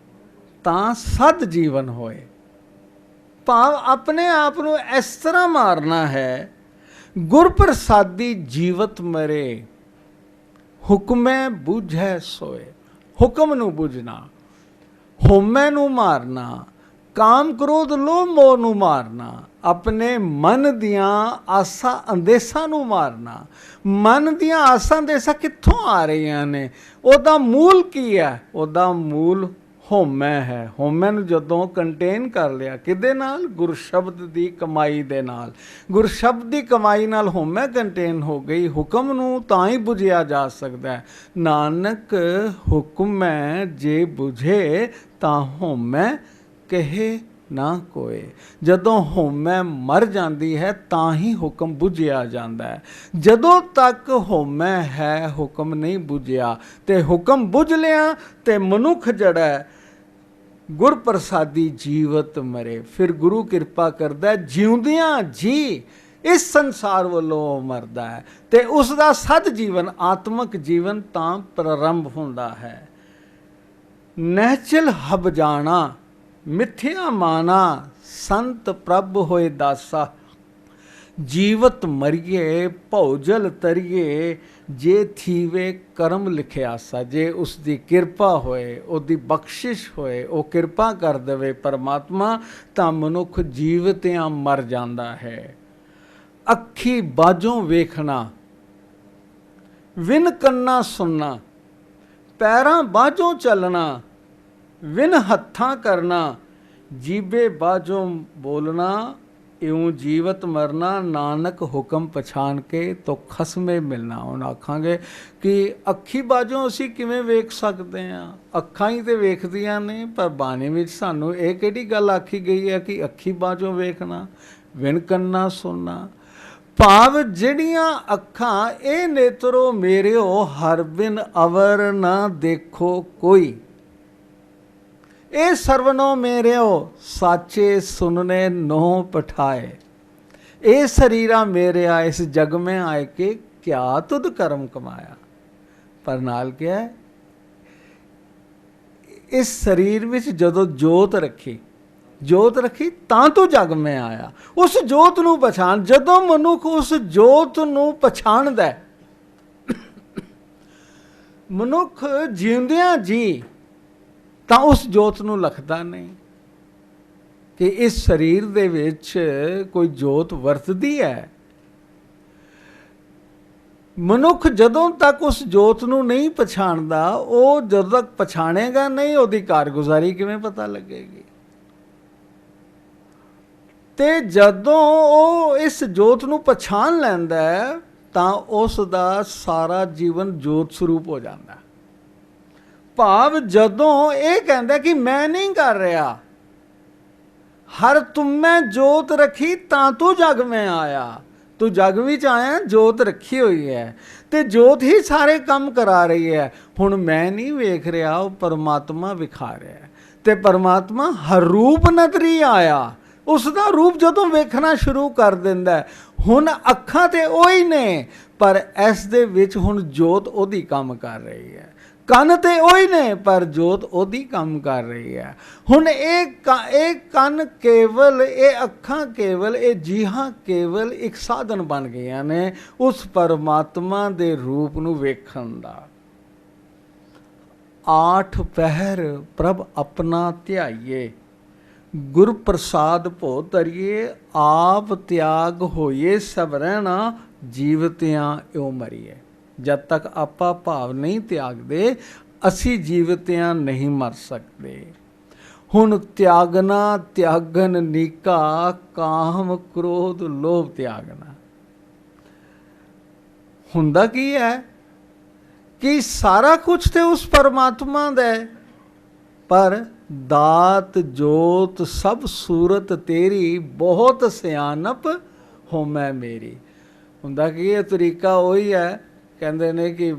ਤਾਂ ਸਦ ਜੀਵਨ ਹੋਏ। ਭਾਵ ਆਪਣੇ ਆਪ ਨੂੰ ਇਸ ਤਰ੍ਹਾਂ ਮਾਰਨਾ ਹੈ, ਗੁਰ ਪ੍ਰਸਾਦੀ ਜੀਵਤ ਮਰੇ, ਹੁਕਮੈ ਬੂਝੈ ਸੋਏ। ਹੁਕਮ ਨੂੰ ਬੁੱਝਣਾ, ਹਉਮੈ ਨੂੰ ਮਾਰਨਾ, ਕਾਮ ਕ੍ਰੋਧ ਲੋਭ ਮੋਹ ਨੂੰ ਮਾਰਨਾ, ਆਪਣੇ ਮਨ ਦੀਆਂ ਆਸਾਂ ਅੰਦੇਸ਼ਾਂ ਨੂੰ ਮਾਰਨਾ। ਮਨ ਦੀਆਂ ਆਸਾਂ ਅੰਦੇਸ਼ਾਂ ਕਿੱਥੋਂ ਆ ਰਹੀਆਂ ਨੇ? ਉਹਦਾ ਮੂਲ ਕੀ ਹੈ? ਉਹਦਾ ਮੂਲ ਹਉਮੈ ਹੈ। ਹਉਮੈ ਨੂੰ ਜਦੋਂ ਕੰਟੇਨ ਕਰ ਲਿਆ, ਕਿਹਦੇ ਨਾਲ? ਗੁਰਸ਼ਬਦ ਦੀ ਕਮਾਈ ਦੇ ਨਾਲ। ਗੁਰਸ਼ਬਦ ਦੀ ਕਮਾਈ ਨਾਲ ਹਉਮੈ ਕੰਟੇਨ ਹੋ ਗਈ। ਹੁਕਮ ਨੂੰ ਤਾਂ ਹੀ ਬੁਝਿਆ ਜਾ ਸਕਦਾ ਹੈ। ਨਾਨਕ ਹੁਕਮੈ ਜੇ ਬੁਝੇ ਤਾਂ ਹਉਮੈ ਕਹੇ ਨਾ ਕੋਏ। ਜਦੋਂ ਹਉਮੈ ਮਰ ਜਾਂਦੀ ਹੈ ਤਾਂ ਹੀ ਹੁਕਮ ਬੁਝਿਆ ਜਾਂਦਾ ਹੈ। ਜਦੋਂ ਤੱਕ ਹਉਮੈ ਹੈ ਹੁਕਮ ਨਹੀਂ ਬੁਝਿਆ, ਤੇ ਹੁਕਮ ਬੁਝ ਲਿਆ ਤੇ ਮਨੁੱਖ ਜਿਹੜਾ ਹੈ ਗੁਰ ਪ੍ਰਸਾਦੀ ਜੀਵਤ ਮਰੇ। ਫਿਰ ਗੁਰੂ ਕਿਰਪਾ ਕਰਦਾ ਹੈ, ਜਿਉਂਦਿਆਂ ਜੀ ਇਸ ਸੰਸਾਰ ਵੱਲੋਂ ਉਹ ਮਰਦਾ ਹੈ ਤੇ ਉਸ ਦਾ ਸਦ ਜੀਵਨ, ਆਤਮਿਕ ਜੀਵਨ ਤਾਂ ਪ੍ਰਾਰੰਭ ਹੁੰਦਾ ਹੈ। ਨਹਿਚਲ ਹਬ ਜਾਣਾ ਮਿਥਿਆ ਮਾਨਾ, ਸੰਤ ਪ੍ਰਭ ਹੋਏ ਦਾਸਾ। ਜੀਵਤ ਮਰੀਏ ਭਉਜਲ ਤਰੀਏ, ਜੇ ਥੀਵੇ ਕਰਮ ਲਿਖਿਆਸਾ। ਜੇ ਉਸ ਦੀ ਕਿਰਪਾ ਹੋਏ, ਉਹਦੀ ਬਖਸ਼ਿਸ਼ ਹੋਏ, ਉਹ ਕਿਰਪਾ ਕਰ ਦੇਵੇ ਪਰਮਾਤਮਾ, ਤਾਂ ਮਨੁੱਖ ਜੀਵਤਿਆਂ ਮਰ ਜਾਂਦਾ ਹੈ। ਅੱਖੀ ਬਾਝੋਂ ਵੇਖਣਾ, ਵਿਨ ਕੰਨਾ ਸੁਣਨਾ, ਪੈਰਾਂ ਬਾਝੋਂ ਚੱਲਣਾ, ਵਿਨ ਹੱਥਾਂ ਕਰਨਾ, ਜੀਬੇ ਬਾਝੋਂ ਬੋਲਣਾ, ਇਉਂ ਜੀਵਤ ਮਰਨਾ। ਨਾਨਕ ਹੁਕਮ ਪਛਾਣ ਕੇ ਤੋ ਖਸਮੇ ਮਿਲਣਾ। ਹੁਣ ਆਖਾਂਗੇ ਕਿ ਅੱਖੀ ਬਾਝੋਂ ਅਸੀਂ ਕਿਵੇਂ ਵੇਖ ਸਕਦੇ ਹਾਂ? ਅੱਖਾਂ ਹੀ ਤੇ ਵੇਖਦੀਆਂ ਨੇ, ਪਰ ਬਾਣੀ ਵਿੱਚ ਸਾਨੂੰ ਇਹ ਕਿਹੜੀ ਗੱਲ ਆਖੀ ਗਈ ਹੈ ਕਿ ਅੱਖੀ ਬਾਝੋਂ ਵੇਖਣਾ, ਵਿਨ ਕੰਨਾ ਸੁਣਨਾ। ਭਾਵ ਜਿਹੜੀਆਂ ਅੱਖਾਂ, ਇਹ ਨੇਤਰੋ ਮੇਰਿਓ ਹਰ ਬਿਨ ਅਵਰ ਨਾ ਦੇਖੋ ਕੋਈ। ਇਹ ਸਰਵਨੋ ਮੇਰਿਓ ਸਾਚੇ ਸੁਨਨੇ ਨੋ ਪਠਾਏ। ਇਹ ਸਰੀਰਾ ਮੇਰਿਆ ਇਸ ਜਗ में आए के क्या तुद कर्म कमाया। पर नाल क्या है, इस शरीर ਵਿੱਚ ਜਦੋਂ ਜੋਤ ਰੱਖੀ ਤਾਂ ਤੂੰ ਜਗ में ਆਇਆ। ਉਸ ਜੋਤ ਨੂੰ ਪਛਾਣ। ਜਦੋਂ ਮਨੁੱਖ ਉਸ ਜੋਤ ਨੂੰ ਪਛਾਣਦਾ, ਮਨੁੱਖ ਜਿਉਂਦਿਆਂ ਜੀ ਤਾਂ ਉਸ ਜੋਤ ਨੂੰ ਲਖਦਾ ਨਹੀਂ ਕਿ ਇਸ ਸਰੀਰ ਦੇ ਵਿੱਚ ਕੋਈ ਜੋਤ ਵਰਤਦੀ ਹੈ। ਮਨੁੱਖ ਜਦੋਂ ਤੱਕ ਉਸ ਜੋਤ ਨੂੰ ਨਹੀਂ ਪਛਾਣਦਾ, ਉਹ ਜਦੋਂ ਤੱਕ ਪਛਾਣੇਗਾ ਨਹੀਂ, ਉਹਦੀ ਕਾਰਗੁਜ਼ਾਰੀ ਕਿਵੇਂ ਪਤਾ ਲੱਗੇਗੀ? ਤੇ ਜਦੋਂ ਉਹ ਇਸ ਜੋਤ ਨੂੰ ਪਛਾਣ ਲੈਂਦਾ ਹੈ ਤਾਂ ਉਸ ਦਾ ਸਾਰਾ ਜੀਵਨ ਜੋਤ ਸਰੂਪ ਹੋ ਜਾਂਦਾ। ਭਾਵ ਜਦੋਂ ਇਹ ਕਹਿੰਦਾ ਕਿ ਮੈਂ ਨਹੀਂ ਕਰ ਰਿਹਾ, ਹਰ ਤੁਮੈ ਜੋਤ ਰੱਖੀ ਤਾਂ ਤੂੰ ਜਗ ਮੈਂ ਆਇਆ। ਤੂੰ ਜਗ ਵਿੱਚ ਆਇਆ, ਜੋਤ ਰੱਖੀ ਹੋਈ ਹੈ ਤੇ ਜੋਤ ਹੀ ਸਾਰੇ ਕੰਮ ਕਰਾ ਰਹੀ ਹੈ। ਹੁਣ ਮੈਂ ਨਹੀਂ ਵੇਖ ਰਿਹਾ, ਉਹ ਪਰਮਾਤਮਾ ਵਿਖਾ ਰਿਹਾ। ਤੇ ਪਰਮਾਤਮਾ ਹਰ ਰੂਪ ਨਦਰੀ ਆਇਆ। ਉਸ ਦਾ ਰੂਪ ਜਦੋਂ ਵੇਖਣਾ ਸ਼ੁਰੂ ਕਰ ਦਿੰਦਾ, ਹੁਣ ਅੱਖਾਂ ਤੇ ਉਹੀ ਨੇ, ਪਰ ਇਸ ਦੇ ਵਿੱਚ ਹੁਣ ਜੋਤ ਉਹਦੀ ਕੰਮ ਕਰ ਰਹੀ ਹੈ। ਕੰਨ ਤੇ ਉਹੀ ਨੇ, ਪਰ ਜੋਤ ਉਹਦੀ ਕੰਮ ਕਰ ਰਹੀ ਹੈ। ਹੁਣ ਇਹ ਕੰਨ ਕੇਵਲ, ਇਹ ਅੱਖਾਂ ਕੇਵਲ, ਇਹ ਜੀਹਾਂ ਕੇਵਲ ਇੱਕ ਸਾਧਨ ਬਣ ਗਈਆਂ ਨੇ ਉਸ ਪਰਮਾਤਮਾ ਦੇ ਰੂਪ ਨੂੰ ਵੇਖਣ ਦਾ। ਆਠ ਪਹਿਰ ਪ੍ਰਭ ਆਪਣਾ ਧਿਆਈਏ, ਗੁਰ ਪ੍ਰਸਾਦ ਭੋ ਤਰੀਏ। ਆਪ ਤਿਆਗ ਹੋਈਏ ਸਭ ਰਹਿਣਾ, ਜੀਵਤਿਆਂ ਇਉ ਮਰੀਏ। ਜਦ ਤੱਕ ਆਪਾਂ ਭਾਵ ਨਹੀਂ ਤਿਆਗਦੇ, ਅਸੀਂ ਜੀਵਤਿਆਂ ਨਹੀਂ ਮਰ ਸਕਦੇ। ਹੁਣ ਤਿਆਗਨਾ ਤਿਆਗਨ ਨੀਕਾ, ਕਾਮ ਕ੍ਰੋਧ ਲੋਭ ਤਿਆਗਨਾ। ਹੁੰਦਾ ਕੀ ਹੈ ਕਿ ਸਾਰਾ ਕੁਝ ਤੇ ਉਸ ਪਰਮਾਤਮਾ ਦਾ ਹੈ, ਪਰ ਦਾਤ ਜੋਤ ਸਭ ਸੂਰਤ ਤੇਰੀ, ਬਹੁਤ ਸਿਆਣਪ ਹੋਮੈ ਮੇਰੀ। ਹੁੰਦਾ ਕੀ ਇਹ ਤਰੀਕਾ ਉਹੀ ਹੈ। ਕਹਿੰਦੇ ਨੇ ਕਿ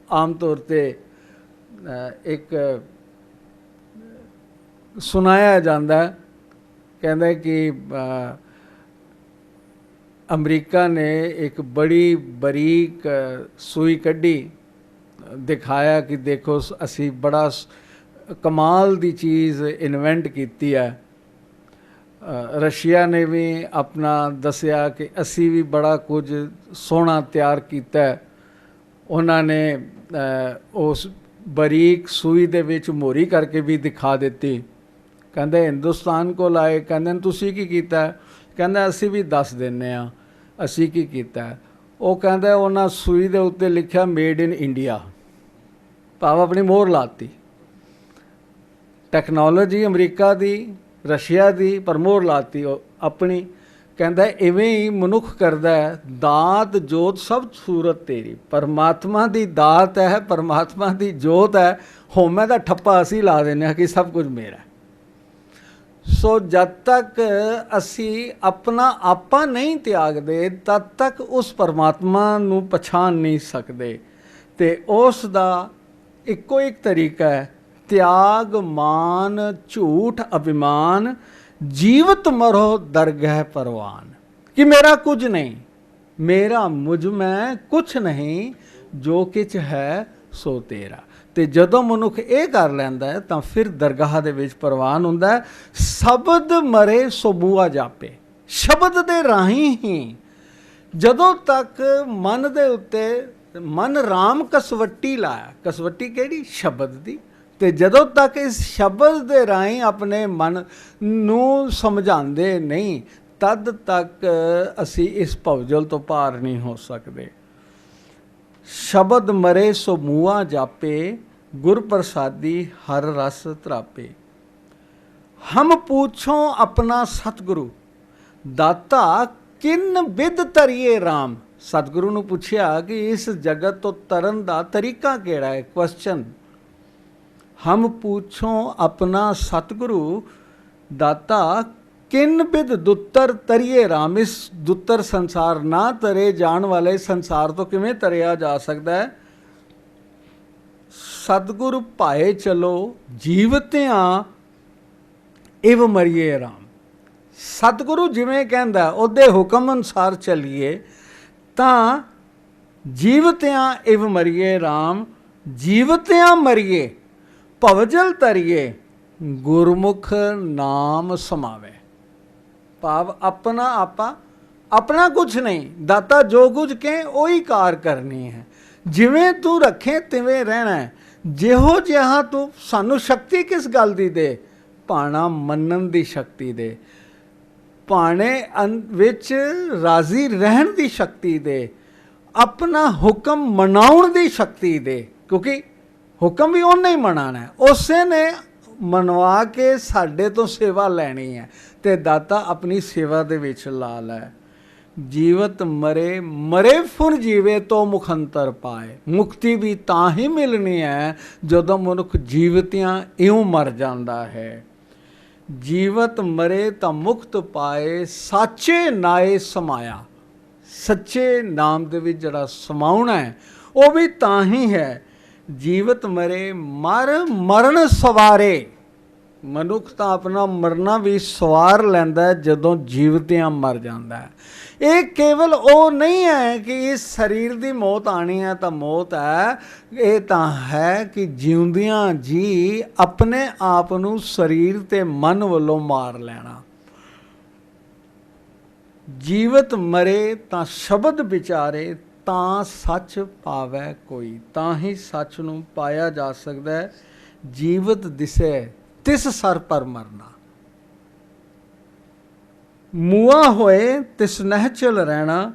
ਆਮ ਤੌਰ ਤੇ ਇੱਕ ਸੁਣਾਇਆ ਜਾਂਦਾ, ਕਹਿੰਦਾ ਕਿ ਅਮਰੀਕਾ ਨੇ ਇੱਕ ਬੜੀ ਬਰੀਕ ਸੂਈ ਕੱਢੀ, ਦਿਖਾਇਆ ਕਿ ਦੇਖੋ ਅਸੀਂ ਬੜਾ ਕਮਾਲ ਦੀ ਚੀਜ਼ ਇਨਵੈਂਟ ਕੀਤੀ ਹੈ। ਰਸ਼ੀਆ ਨੇ ਵੀ ਆਪਣਾ ਦੱਸਿਆ ਕਿ ਅਸੀਂ ਵੀ ਬੜਾ ਕੁਝ ਸੋਹਣਾ ਤਿਆਰ ਕੀਤਾ। ਉਹਨਾਂ ਨੇ ਉਸ ਬਰੀਕ ਸੂਈ ਦੇ ਵਿੱਚ ਮੋਰੀ ਕਰਕੇ ਵੀ ਦਿਖਾ ਦਿੱਤੀ। ਕਹਿੰਦੇ ਹਿੰਦੁਸਤਾਨ ਕੋਲ ਆਏ, ਕਹਿੰਦੇ ਤੁਸੀਂ ਕੀ ਕੀਤਾ? ਕਹਿੰਦਾ ਅਸੀਂ ਵੀ ਦੱਸ ਦਿੰਦੇ ਹਾਂ ਅਸੀਂ ਕੀ ਕੀਤਾ। ਉਹ ਕਹਿੰਦਾ ਉਹਨਾਂ ਸੂਈ ਦੇ ਉੱਤੇ ਲਿਖਿਆ ਮੇਡ ਇਨ ਇੰਡੀਆ, ਭਾਵ ਆਪਣੀ ਮੋਹਰ ਲਾਤੀ। ਟੈਕਨੋਲੋਜੀ ਅਮਰੀਕਾ ਦੀ, ਰਸ਼ੀਆ ਦੀ, ਪਰ ਮੋਹਰ ਲਾਤੀ ਉਹ ਆਪਣੀ। ਕਹਿੰਦਾ ਇਵੇਂ ਹੀ ਮਨੁੱਖ ਕਰਦਾ ਹੈ। ਦਾਤ ਜੋਤ ਸਭ ਸੂਰਤ ਤੇਰੀ, ਪਰਮਾਤਮਾ ਦੀ ਦਾਤ ਹੈ, ਪਰਮਾਤਮਾ ਦੀ ਜੋਤ ਹੈ। ਹਉਮੈ ਦਾ ਠੱਪਾ ਅਸੀਂ ਲਾ ਦਿੰਦੇ ਹਾਂ ਕਿ ਸਭ ਕੁਝ ਮੇਰਾ। ਸੋ ਜਦ ਤੱਕ ਅਸੀਂ ਆਪਣਾ ਆਪਾ ਨਹੀਂ ਤਿਆਗਦੇ ਤਦ ਤੱਕ ਉਸ ਪਰਮਾਤਮਾ ਨੂੰ ਪਛਾਣ ਨਹੀਂ ਸਕਦੇ। ਤੇ ਉਸ ਦਾ ਇੱਕੋ ਇੱਕ ਤਰੀਕਾ ਹੈ, ਤਿਆਗ ਮਾਨ ਝੂਠ ਅਭਿਮਾਨ, ਜੀਵਤ ਮਰੋ ਦਰਗਹਿ ਪਰਵਾਨ। ਕਿ ਮੇਰਾ ਕੁਝ ਨਹੀਂ, ਮੇਰਾ ਮੁਝ ਮੈਂ ਕੁਛ ਨਹੀਂ, ਜੋ ਕਿਛ ਹੈ ਸੋ ਤੇਰਾ। ਤੇ ਜਦੋਂ ਮਨੁੱਖ ਇਹ ਕਰ ਲੈਂਦਾ ਹੈ ਤਾਂ ਫਿਰ ਦਰਗਾਹ ਦੇ ਵਿੱਚ ਪ੍ਰਵਾਨ ਹੁੰਦਾ ਹੈ। ਸ਼ਬਦ ਮਰੇ ਸੋ ਬੂਆ ਜਾਪੇ, ਸ਼ਬਦ ਦੇ ਰਾਹੀਂ ਹੀ ਜਦੋਂ ਤੱਕ ਮਨ ਦੇ ਉੱਤੇ ਮਨ ਰਾਮ ਕਸਵੱਟੀ ਲਾਇਆ, ਕਸਵੱਟੀ ਕਿਹੜੀ? ਸ਼ਬਦ ਦੀ। ਤੇ ਜਦੋਂ ਤੱਕ ਇਸ ਸ਼ਬਦ ਦੇ ਰਾਹੀਂ ਆਪਣੇ ਮਨ ਨੂੰ ਸਮਝਾਉਂਦੇ ਨਹੀਂ ਤਦ ਤੱਕ ਅਸੀਂ ਇਸ ਭਵਜਲ ਤੋਂ ਪਾਰ ਨਹੀਂ ਹੋ ਸਕਦੇ। ਸ਼ਬਦ ਮਰੇ ਸੋ ਮੂਆ ਜਾਪੇ, ਗੁਰ ਪ੍ਰਸਾਦੀ ਹਰ ਰਸ ਤਰਾਪੇ। ਹਮ ਪੂਛੋ ਆਪਣਾ ਸਤਿਗੁਰੂ, ਦਾਤਾ ਕਿਨ ਬਿਦ ਤਰੀਏ ਰਾਮ। ਸਤਿਗੁਰੂ ਨੂੰ ਪੁੱਛਿਆ ਕਿ ਇਸ ਜਗਤ ਤੋਂ ਤਰਨ ਦਾ ਤਰੀਕਾ ਕਿਹੜਾ ਹੈ? ਕੁਐਸਚਨ। ਹਮ ਪੂਛੋ ਆਪਣਾ ਸਤਿਗੁਰੂ, ਦਾਤਾ ਕਿਨ ਬਿਦ ਦੁੱਤਰ ਤਰੀਏ ਰਾਮ। ਇਸ ਦੁੱਤਰ ਸੰਸਾਰ ਨਾ ਤਰੇ ਜਾਣ ਵਾਲੇ ਸੰਸਾਰ ਤੋਂ ਕਿਵੇਂ ਤਰਿਆ ਜਾ ਸਕਦਾ ਹੈ? ਸਤਿਗੁਰ ਭਾਏ ਚਲੋ ਜੀਵਤਿਆਂ ਇਵ ਮਰੀਏ ਰਾਮ। ਸਤਿਗੁਰੂ ਜਿਵੇਂ ਕਹਿੰਦਾ ਉਹਦੇ ਹੁਕਮ ਅਨੁਸਾਰ ਚੱਲੀਏ ਤਾਂ ਜੀਵਤਿਆਂ ਇਵ ਮਰੀਏ ਰਾਮ, ਜੀਵਤਿਆਂ ਮਰੀਏ ਭਵਜਲ ਤਰੀਏ, ਗੁਰਮੁਖ ਨਾਮ ਸਮਾਵੇ। ਭਾਵ ਆਪਣਾ ਆਪਾ, ਆਪਣਾ ਕੁਛ ਨਹੀਂ, ਦਾਤਾ ਜੋ ਕੁਝ ਕਹੇ ਉਹੀ ਕਾਰ ਕਰਨੀ ਹੈ। ਜਿਵੇਂ ਤੂੰ ਰੱਖੇ ਤਿਵੇਂ ਰਹਿਣਾ ਹੈ। ਜਿਹੋ ਜਿਹਾ ਤੂੰ ਸਾਨੂੰ ਸ਼ਕਤੀ ਕਿਸ ਗੱਲ ਦੀ ਦੇ? ਭਾਣਾ ਮੰਨਣ ਦੀ ਸ਼ਕਤੀ ਦੇ, ਭਾਣੇ ਵਿੱਚ ਰਾਜ਼ੀ ਰਹਿਣ ਦੀ ਸ਼ਕਤੀ ਦੇ, ਆਪਣਾ ਹੁਕਮ ਮਨਾਉਣ ਦੀ ਸ਼ਕਤੀ ਦੇ। ਕਿਉਂਕਿ ਹੁਕਮ ਵੀ ਉਹਨੇ ਹੀ ਮਨਾਉਣਾ, ਉਸੇ ਨੇ ਮਨਵਾ ਕੇ ਸਾਡੇ ਤੋਂ ਸੇਵਾ ਲੈਣੀ ਹੈ। ਤੇ ਦਾਤਾ ਆਪਣੀ ਸੇਵਾ ਦੇ ਵਿੱਚ ਲਾ ਲੈ। ਜੀਵਤ ਮਰੇ ਮਰੇ ਫੁਰ ਜੀਵੇ ਤੋਂ ਮੁਖੰਤਰ ਪਾਏ। ਮੁਕਤੀ ਵੀ ਤਾਂ ਹੀ ਮਿਲਣੀ ਹੈ ਜਦੋਂ ਮਨੁੱਖ ਜੀਵਤਿਆਂ ਇਉਂ ਮਰ ਜਾਂਦਾ ਹੈ। ਜੀਵਤ ਮਰੇ ਤਾਂ ਮੁਕਤ ਪਾਏ, ਸਾਚੇ ਨਾਏ ਸਮਾਇਆ। ਸੱਚੇ ਨਾਮ ਦੇ ਵਿੱਚ ਜਿਹੜਾ ਸਮਾਉਣਾ ਹੈ ਉਹ ਵੀ ਤਾਂ ਹੀ ਹੈ। ਜੀਵਤ ਮਰੇ ਮਰਨ ਸਵਾਰੇ। ਮਨੁੱਖ ਤਾਂ ਆਪਣਾ ਮਰਨਾ ਵੀ ਸਵਾਰ ਲੈਂਦਾ ਹੈ ਜਦੋਂ ਜੀਵਤਿਆਂ ਮਰ ਜਾਂਦਾ ਹੈ। ਇਹ ਕੇਵਲ ਉਹ ਨਹੀਂ ਹੈ ਕਿ ਇਸ ਸਰੀਰ ਦੀ ਮੌਤ ਆਣੀ ਹੈ ਤਾਂ ਮੌਤ ਹੈ। ਇਹ ਤਾਂ ਹੈ ਕਿ ਜਿਉਂਦਿਆਂ ਜੀ ਆਪਣੇ ਆਪ ਨੂੰ ਸਰੀਰ ਤੇ ਮਨ ਵੱਲੋਂ ਮਾਰ ਲੈਣਾ। ਜੀਵਤ ਮਰੇ ਤਾਂ ਸ਼ਬਦ ਵਿਚਾਰੇ, ਤਾਂ ਸੱਚ ਪਾਵੈ ਕੋਈ। ਤਾਂ ਹੀ ਸੱਚ ਨੂੰ ਪਾਇਆ ਜਾ ਸਕਦਾ ਹੈ। ਜੀਵਤ ਦਿਸੈ ਤਿਸ ਸਰ ਪਰ ਮਰਨਾ। ਮੂਆ ਹੋਏ ਤਿਸ ਨਹਿਚਲ ਰਹਿਣਾ।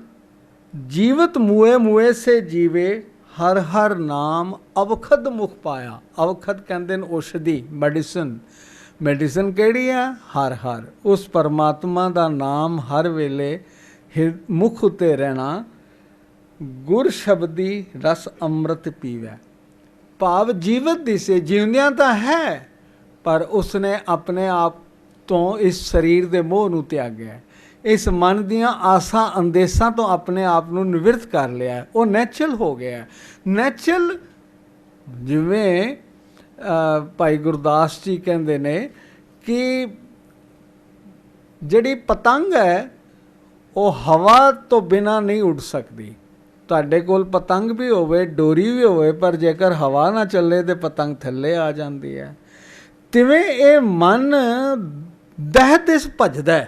ਜੀਵਤ ਮੂਏ ਮੂਏ ਸੇ ਜੀਵੇ, ਹਰ ਹਰ ਨਾਮ ਅਵਖਦ ਮੁਖ ਪਾਇਆ। ਅਵਖਦ ਕਹਿੰਦੇ ਨੇ ਔਸ਼ਧੀ, ਮੈਡੀਸਨ। ਮੈਡੀਸਨ ਕਿਹੜੀ ਹੈ? ਹਰ ਹਰ। ਉਸ ਪਰਮਾਤਮਾ ਦਾ ਨਾਮ ਹਰ ਵੇਲੇ ਮੁਖ ਉੱਤੇ ਰਹਿਣਾ। ਗੁਰ ਸ਼ਬਦੀ ਰਸ ਅੰਮ੍ਰਿਤ ਪੀਵੈ। ਭਾਵ ਜੀਵਤ ਦਿਸੇ, ਜਿਉਂਦਿਆਂ ਤਾਂ ਹੈ ਪਰ ਉਸਨੇ ਆਪਣੇ ਆਪ ਤੋਂ ਇਸ ਸਰੀਰ ਦੇ ਮੋਹ ਨੂੰ ਤਿਆਗਿਆ, ਇਸ ਮਨ ਦੀਆਂ ਆਸਾਂ ਅੰਦੇਸ਼ਾਂ ਤੋਂ ਆਪਣੇ ਆਪ ਨੂੰ ਨਿਵਰਤ ਕਰ ਲਿਆ। ਉਹ ਨੈਚੁਰਲ ਹੋ ਗਿਆ। ਨੈਚੁਰਲ ਜਿਵੇਂ ਭਾਈ ਗੁਰਦਾਸ ਜੀ ਕਹਿੰਦੇ ਨੇ ਕਿ ਜਿਹੜੀ ਪਤੰਗ ਹੈ ਉਹ ਹਵਾ ਤੋਂ ਬਿਨਾਂ ਨਹੀਂ ਉੱਡ ਸਕਦੀ। ਤੁਹਾਡੇ ਕੋਲ ਪਤੰਗ ਵੀ ਹੋਵੇ, ਡੋਰੀ ਵੀ ਹੋਵੇ, ਪਰ ਜੇਕਰ ਹਵਾ ਨਾ ਚੱਲੇ ਤੇ ਪਤੰਗ ਥੱਲੇ ਆ ਜਾਂਦੀ ਹੈ। ਤਿਵੇਂ ਇਹ ਮਨ ਦਹਿ ਦਿਸ ਭੱਜਦਾ,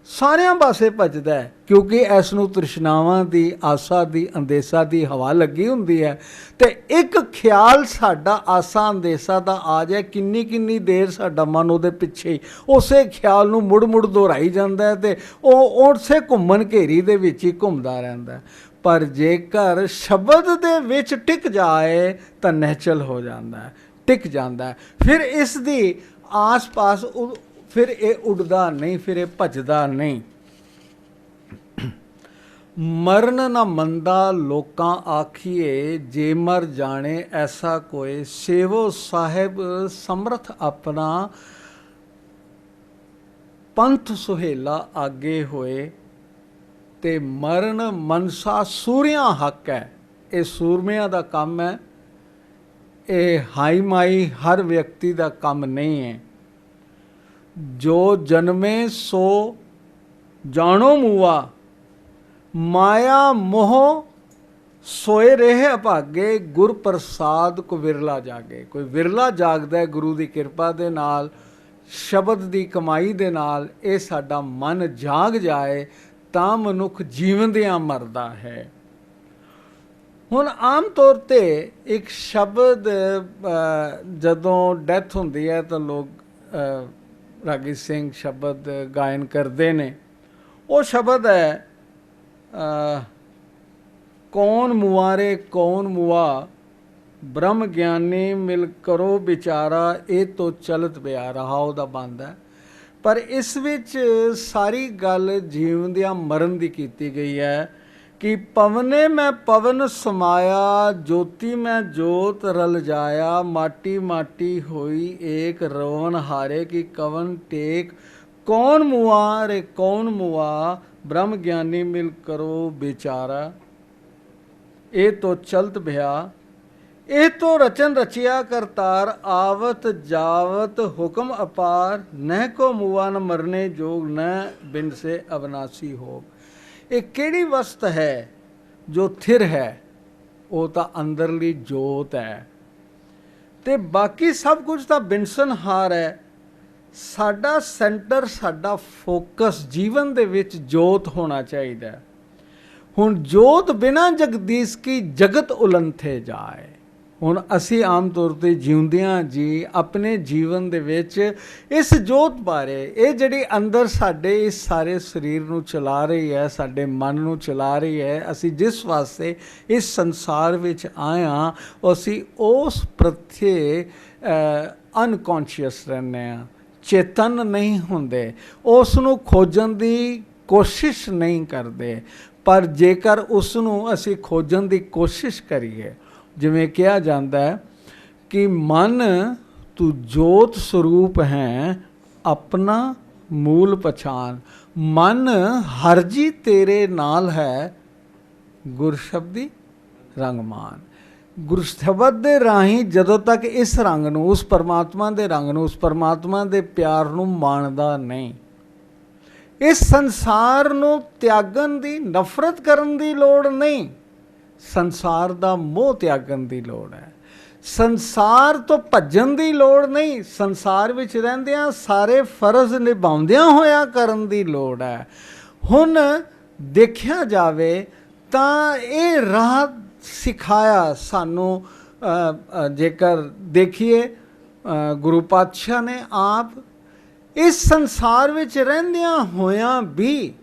ਸਾਰਿਆਂ ਪਾਸੇ ਭੱਜਦਾ, ਕਿਉਂਕਿ ਇਸ ਨੂੰ ਤ੍ਰਿਸ਼ਨਾਵਾਂ ਦੀ, ਆਸਾ ਦੀ, ਅੰਦੇਸ਼ਾ ਦੀ ਹਵਾ ਲੱਗੀ ਹੁੰਦੀ ਹੈ। ਤੇ ਇੱਕ ਖਿਆਲ ਸਾਡਾ ਆਸਾ ਅੰਦੇਸ਼ਾ ਦਾ ਆ ਜਾਏ, ਕਿੰਨੀ ਕਿੰਨੀ ਦੇਰ ਸਾਡਾ ਮਨ ਉਹਦੇ ਪਿੱਛੇ ਹੀ ਉਸੇ ਖਿਆਲ ਨੂੰ ਮੁੜ ਮੁੜ ਦੁਹਰਾਈ ਜਾਂਦਾ ਹੈ ਤੇ ਉਹ ਉਸੇ ਘੁੰਮਣ ਘੇਰੀ ਦੇ ਵਿੱਚ ਹੀ ਘੁੰਮਦਾ ਰਹਿੰਦਾ। ਪਰ ਜੇਕਰ ਸ਼ਬਦ ਦੇ ਵਿੱਚ ਟਿਕ ਜਾਏ ਤਾਂ ਨਿਹਚਲ ਹੋ ਜਾਂਦਾ ਹੈ, ਟਿਕ ਜਾਂਦਾ ਹੈ। ਫਿਰ ਇਸ ਦੀ ਆਸ-ਪਾਸ ਫਿਰ ਇਹ ਉੱਡਦਾ ਨਹੀਂ, ਫਿਰ ਇਹ ਭੱਜਦਾ ਨਹੀਂ। ਮਰਨ ਨਾ ਮੰਦਾ ਲੋਕਾਂ ਆਖੀਏ, ਜੇ ਮਰ ਜਾਣੇ ਐਸਾ ਕੋਏ। ਸੇਵੋ ਸਾਹਿਬ ਸਮਰਥ ਆਪਣਾ, ਪੰਥ ਸੁਹੇਲਾ ਆਗੇ ਹੋਏ ਤੇ ਮਰਨ ਮਨਸਾ ਸੂਰਿਆਂ ਹੱਕ ਹੈ। ਇਹ ਸੂਰਮਿਆਂ ਦਾ ਕੰਮ ਹੈ, ਇਹ ਹਾਈ ਮਾਈ ਹਰ ਵਿਅਕਤੀ ਦਾ ਕੰਮ ਨਹੀਂ ਹੈ। ਜੋ ਜਨਮੇ ਸੋ ਜਾਣੋ ਮੂਆ, ਮਾਇਆ ਮੋਹ ਸੋਏ ਰਹੇ ਅਭਾਗੇ, ਗੁਰ ਪ੍ਰਸਾਦ ਕੋ ਵਿਰਲਾ ਜਾਗੇ। ਕੋਈ ਵਿਰਲਾ ਜਾਗਦਾ ਹੈ ਗੁਰੂ ਦੀ ਕਿਰਪਾ ਦੇ ਨਾਲ, ਸ਼ਬਦ ਦੀ ਕਮਾਈ ਦੇ ਨਾਲ। ਇਹ ਸਾਡਾ ਮਨ ਜਾਗ ਜਾਏ ਤਾਂ ਮਨੁੱਖ ਜੀਵੰਦਿਆਂ ਮਰਦਾ ਹੈ। ਹੁਣ ਆਮ ਤੌਰ ਤੇ ਇੱਕ ਸ਼ਬਦ ਜਦੋਂ ਡੈਥ ਹੁੰਦੀ ਹੈ ਤਾਂ ਲੋਕ ਰਾਗੀ ਸਿੰਘ ਸ਼ਬਦ ਗਾਇਨ ਕਰਦੇ ਨੇ। ਉਹ ਸ਼ਬਦ ਹੈ ਕੌਣ ਮੁਆਰੇ ਕੌਣ ਮੁਆ, ਬ੍ਰਹਮ ਗਿਆਨੀ ਮਿਲ ਕਰੋ ਵਿਚਾਰਾ, ਇਹ ਤੋਂ ਚਲਤ ਪਿਆ ਰਹਾ ਉਹਦਾ ਬੰਦ ਹੈ। ਪਰ ਇਸ ਵਿੱਚ ਸਾਰੀ ਗੱਲ ਜੀਵਦਿਆਂ ਮਰਨ ਦੀ ਕੀਤੀ ਗਈ ਹੈ ਕਿ ਪਵਨੇ ਮੈਂ ਪਵਨ ਸਮਾਇਆ, ਜੋਤੀ ਮੈਂ ਜੋਤ ਰਲ ਜਾਇਆ, ਮਾਟੀ ਮਾਟੀ ਹੋਈ ਏਕ, ਰੋਵਨ ਹਾਰੇ ਕੀ ਕਵਨ ਟੇਕ, ਕੌਣ ਮੁਆ ਰੇ ਕੌਣ ਮੁਆ, ਬ੍ਰਹਮ ਗਿਆਨੀ ਮਿਲ ਕਰੋ ਵਿਚਾਰਾ, ਇਹ ਤੋਂ ਚਲਤ ਭਿਆ, ਇਹ ਤੋਂ ਰਚਨ ਰਚਿਆ ਕਰਤਾਰ, ਆਵਤ ਜਾਵਤ ਹੁਕਮ ਅਪਾਰ, ਨਹਿ ਕੋ ਮੁਆ ਨ ਮਰਨੇ ਜੋਗ, ਨ ਬਿਨ ਸੇ ਅਵਨਾਸੀ ਹੋ। ਇਹ ਕਿਹੜੀ ਵਸਤ ਹੈ ਜੋ ਥਿਰ ਹੈ? ਉਹ ਤਾਂ ਅੰਦਰਲੀ ਜੋਤ ਹੈ ਤੇ ਬਾਕੀ ਸਭ ਕੁਝ ਤਾਂ ਬਿਨਸਨਹਾਰ ਹੈ। ਸਾਡਾ ਸੈਂਟਰ, ਸਾਡਾ ਫੋਕਸ ਜੀਵਨ ਦੇ ਵਿੱਚ ਜੋਤ ਹੋਣਾ ਚਾਹੀਦਾ। ਹੁਣ ਜੋਤ ਬਿਨਾਂ ਜਗਦੀਸ਼ ਕੀ ਜਗਤ ਉਲੰਥੇ ਜਾਏ। ਹੁਣ ਅਸੀਂ ਆਮ ਤੌਰ 'ਤੇ ਜਿਉਂਦਿਆਂ ਜੀ ਆਪਣੇ ਜੀਵਨ ਦੇ ਵਿੱਚ ਇਸ ਜੋਤ ਬਾਰੇ, ਇਹ ਜਿਹੜੀ ਅੰਦਰ ਸਾਡੇ ਇਸ ਸਾਰੇ ਸਰੀਰ ਨੂੰ ਚਲਾ ਰਹੀ ਹੈ, ਸਾਡੇ ਮਨ ਨੂੰ ਚਲਾ ਰਹੀ ਹੈ, ਅਸੀਂ ਜਿਸ ਵਾਸਤੇ ਇਸ ਸੰਸਾਰ ਵਿੱਚ ਆਏ ਹਾਂ, ਅਸੀਂ ਉਸ ਪ੍ਰਤੀ ਅਨਕੌਂਸ਼ੀਅਸ ਰਹਿੰਦੇ ਹਾਂ, ਚੇਤਨ ਨਹੀਂ ਹੁੰਦੇ, ਉਸ ਨੂੰ ਖੋਜਣ ਦੀ ਕੋਸ਼ਿਸ਼ ਨਹੀਂ ਕਰਦੇ। ਪਰ ਜੇਕਰ ਉਸ ਨੂੰ ਅਸੀਂ ਖੋਜਣ ਦੀ ਕੋਸ਼ਿਸ਼ ਕਰੀਏ, ਜਿਵੇਂ ਕਿਹਾ ਜਾਂਦਾ ਹੈ ਕਿ ਮਨ ਤੂੰ ਜੋਤ ਸਰੂਪ ਹੈ, ਆਪਣਾ ਮੂਲ ਪਛਾਨ, ਮਨ ਹਰ ਜੀ ਤੇਰੇ ਨਾਲ ਹੈ, ਗੁਰ ਸ਼ਬਦੀ ਰੰਗਮਾਨ। ਗੁਰ ਸ਼ਬਦ ਦੇ ਰਾਹੀਂ ਜਦੋਂ ਤੱਕ ਇਸ ਰੰਗ ਨੂੰ, ਉਸ ਪਰਮਾਤਮਾ ਦੇ ਰੰਗ ਨੂੰ, ਉਸ ਪਰਮਾਤਮਾ ਦੇ ਪਿਆਰ ਨੂੰ ਮਾਣਦਾ ਨਹੀਂ, ਇਸ ਸੰਸਾਰ ਨੂੰ ਤਿਆਗਣ ਦੀ, ਨਫ਼ਰਤ ਕਰਨ ਦੀ ਲੋੜ ਨਹੀਂ, ਸੰਸਾਰ ਦਾ ਮੋਹ ਤਿਆਗਣ ਦੀ ਲੋੜ ਹੈ। ਸੰਸਾਰ ਤੋਂ ਭੱਜਣ ਦੀ ਲੋੜ ਨਹੀਂ, ਸੰਸਾਰ ਵਿੱਚ ਰਹਿੰਦਿਆਂ ਸਾਰੇ ਫਰਜ਼ ਨਿਭਾਉਂਦਿਆਂ ਹੋਇਆ ਕਰਨ ਦੀ ਲੋੜ ਹੈ। ਹੁਣ ਦੇਖਿਆ ਜਾਵੇ ਤਾਂ ਇਹ ਰਾਹ ਸਿਖਾਇਆ ਸਾਨੂੰ, ਜੇਕਰ ਦੇਖੀਏ ਗੁਰੂ ਪਾਤਸ਼ਾਹ ਨੇ ਆਪ ਇਸ ਸੰਸਾਰ ਵਿੱਚ ਰਹਿੰਦਿਆਂ ਹੋਇਆਂ ਵੀ,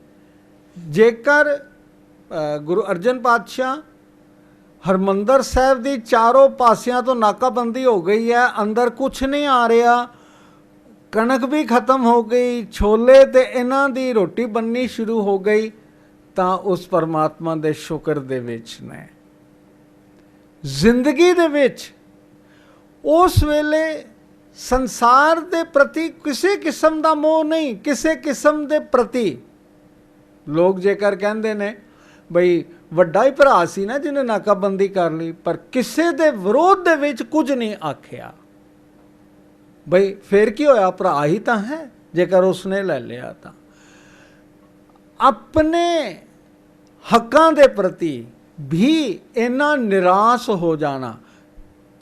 ਜੇਕਰ ਗੁਰੂ ਅਰਜਨ ਪਾਤਸ਼ਾਹ ਹਰਿਮੰਦਰ ਸਾਹਿਬ ਦੀ ਚਾਰੋਂ ਪਾਸਿਆਂ ਤੋਂ ਨਾਕਾਬੰਦੀ ਹੋ ਗਈ ਹੈ, ਅੰਦਰ ਕੁਛ ਨਹੀਂ ਆ ਰਿਹਾ, ਕਣਕ ਵੀ ਖਤਮ ਹੋ ਗਈ, ਛੋਲੇ ਤੇ ਇਹਨਾਂ ਦੀ ਰੋਟੀ ਬਣਨੀ ਸ਼ੁਰੂ ਹੋ ਗਈ, ਤਾਂ ਉਸ ਪਰਮਾਤਮਾ ਦੇ ਸ਼ੁਕਰ ਦੇ ਵਿੱਚ ਨੇ। ਜ਼ਿੰਦਗੀ ਦੇ ਵਿੱਚ ਉਸ ਵੇਲੇ ਸੰਸਾਰ ਦੇ ਪ੍ਰਤੀ ਕਿਸੇ ਕਿਸਮ ਦਾ ਮੋਹ ਨਹੀਂ, ਕਿਸੇ ਕਿਸਮ ਦੇ ਪ੍ਰਤੀ। ਲੋਕ ਜੇਕਰ ਕਹਿੰਦੇ ਨੇ ਬਈ ਵੱਡਾ ਹੀ ਭਰਾ ਸੀ ਨਾ ਜਿਹਨੇ ਨਾਕਾਬੰਦੀ ਕਰ ਲਈ, ਪਰ ਕਿਸੇ ਦੇ ਵਿਰੋਧ ਦੇ ਵਿੱਚ ਕੁਝ ਨਹੀਂ ਆਖਿਆ। ਬਈ ਫਿਰ ਕੀ ਹੋਇਆ, ਭਰਾ ਹੀ ਤਾਂ ਹੈ, ਜੇਕਰ ਉਸਨੇ ਲੈ ਲਿਆ ਤਾਂ। ਆਪਣੇ ਹੱਕਾਂ ਦੇ ਪ੍ਰਤੀ ਵੀ ਇੰਨਾ ਨਿਰਾਸ਼ ਹੋ ਜਾਣਾ।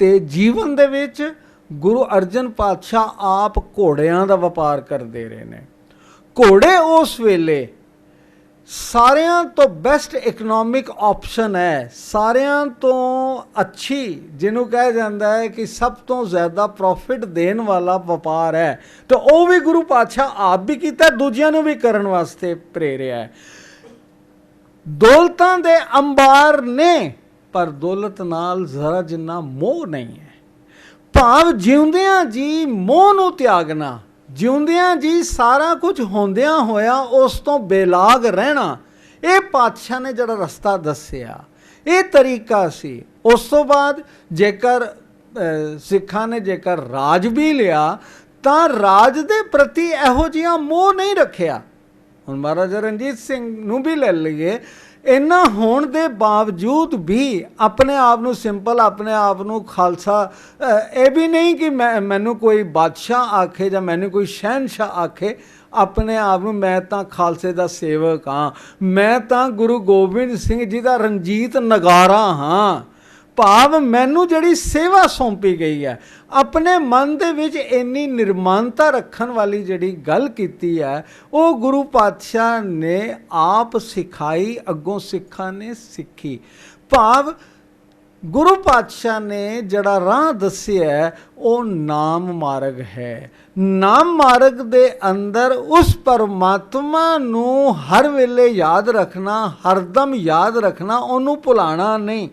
ਤੇ ਜੀਵਨ ਦੇ ਵਿੱਚ ਗੁਰੂ ਅਰਜਨ ਪਾਤਸ਼ਾਹ ਆਪ ਘੋੜਿਆਂ ਦਾ ਵਪਾਰ ਕਰਦੇ ਰਹੇ ਨੇ। ਘੋੜੇ ਉਸ ਵੇਲੇ ਸਾਰਿਆਂ ਤੋਂ ਬੈਸਟ ਇਕਨੋਮਿਕ ਆਪਸ਼ਨ ਹੈ, ਸਾਰਿਆਂ ਤੋਂ ਅੱਛੀ, ਜਿਹਨੂੰ ਕਿਹਾ ਜਾਂਦਾ ਹੈ ਕਿ ਸਭ ਤੋਂ ਜ਼ਿਆਦਾ ਪ੍ਰੋਫਿਟ ਦੇਣ ਵਾਲਾ ਵਪਾਰ ਹੈ। ਤੇ ਉਹ ਵੀ ਗੁਰੂ ਪਾਤਸ਼ਾਹ ਆਪ ਵੀ ਕੀਤਾ, ਦੂਜਿਆਂ ਨੂੰ ਵੀ ਕਰਨ ਵਾਸਤੇ ਪ੍ਰੇਰਿਆ ਹੈ। ਦੌਲਤਾਂ ਦੇ ਅੰਬਾਰ ਨੇ, ਪਰ ਦੌਲਤ ਨਾਲ ਜ਼ਰਾ ਜਿੰਨਾ ਮੋਹ ਨਹੀਂ ਹੈ। ਭਾਵ ਜਿਉਂਦਿਆਂ ਜੀ ਮੋਹ ਨੂੰ ਤਿਆਗਣਾ, ਜਿਉਂਦਿਆਂ ਜੀ ਸਾਰਾ ਕੁਝ ਹੁੰਦਿਆਂ ਹੋਇਆ ਉਸ ਤੋਂ ਬੇਲਾਗ ਰਹਿਣਾ, ਇਹ ਪਾਤਸ਼ਾਹ ਨੇ ਜਿਹੜਾ ਰਸਤਾ ਦੱਸਿਆ, ਇਹ ਤਰੀਕਾ ਸੀ। ਉਸ ਤੋਂ ਬਾਅਦ ਜੇਕਰ ਸਿੱਖਾਂ ਨੇ ਜੇਕਰ ਰਾਜ ਵੀ ਲਿਆ ਤਾਂ ਰਾਜ ਦੇ ਪ੍ਰਤੀ ਇਹੋ ਜਿਹਾ ਮੋਹ ਨਹੀਂ ਰੱਖਿਆ। ਹੁਣ ਮਹਾਰਾਜਾ ਰਣਜੀਤ ਸਿੰਘ ਨੂੰ ਵੀ ਲੈ ਲਈਏ, ਇੰਨਾ ਹੋਣ ਦੇ ਬਾਵਜੂਦ ਵੀ ਆਪਣੇ ਆਪ ਨੂੰ ਸਿੰਪਲ, ਆਪਣੇ ਆਪ ਨੂੰ ਖਾਲਸਾ, ਇਹ ਵੀ ਨਹੀਂ ਕਿ ਮੈਨੂੰ ਕੋਈ ਬਾਦਸ਼ਾਹ ਆਖੇ ਜਾਂ ਮੈਨੂੰ ਕੋਈ ਸ਼ਹਿਨਸ਼ਾਹ ਆਖੇ, ਆਪਣੇ ਆਪ ਨੂੰ ਮੈਂ ਤਾਂ ਖਾਲਸੇ ਦਾ ਸੇਵਕ ਹਾਂ, ਮੈਂ ਤਾਂ ਗੁਰੂ ਗੋਬਿੰਦ ਸਿੰਘ ਜੀ ਦਾ ਰਣਜੀਤ ਨਗਾਰਾ ਹਾਂ। ਭਾਵ ਮੈਨੂੰ ਜਿਹੜੀ ਸੇਵਾ ਸੌਂਪੀ ਗਈ ਹੈ, ਆਪਣੇ ਮਨ ਦੇ ਵਿੱਚ ਇੰਨੀ ਨਿਰਮਾਨਤਾ ਰੱਖਣ ਵਾਲੀ ਜਿਹੜੀ ਗੱਲ ਕੀਤੀ ਹੈ, ਉਹ ਗੁਰੂ ਪਾਤਸ਼ਾਹ ਨੇ ਆਪ ਸਿਖਾਈ, ਅੱਗੋਂ ਸਿੱਖਾਂ ਨੇ ਸਿੱਖੀ। ਭਾਵ ਗੁਰੂ ਪਾਤਸ਼ਾਹ ਨੇ ਜਿਹੜਾ ਰਾਹ ਦੱਸਿਆ ਉਹ ਨਾਮ ਮਾਰਗ ਹੈ। ਨਾਮ ਮਾਰਗ ਦੇ ਅੰਦਰ ਉਸ ਪਰਮਾਤਮਾ ਨੂੰ ਹਰ ਵੇਲੇ ਯਾਦ ਰੱਖਣਾ, ਹਰਦਮ ਯਾਦ ਰੱਖਣਾ, ਉਹਨੂੰ ਭੁਲਾਣਾ ਨਹੀਂ।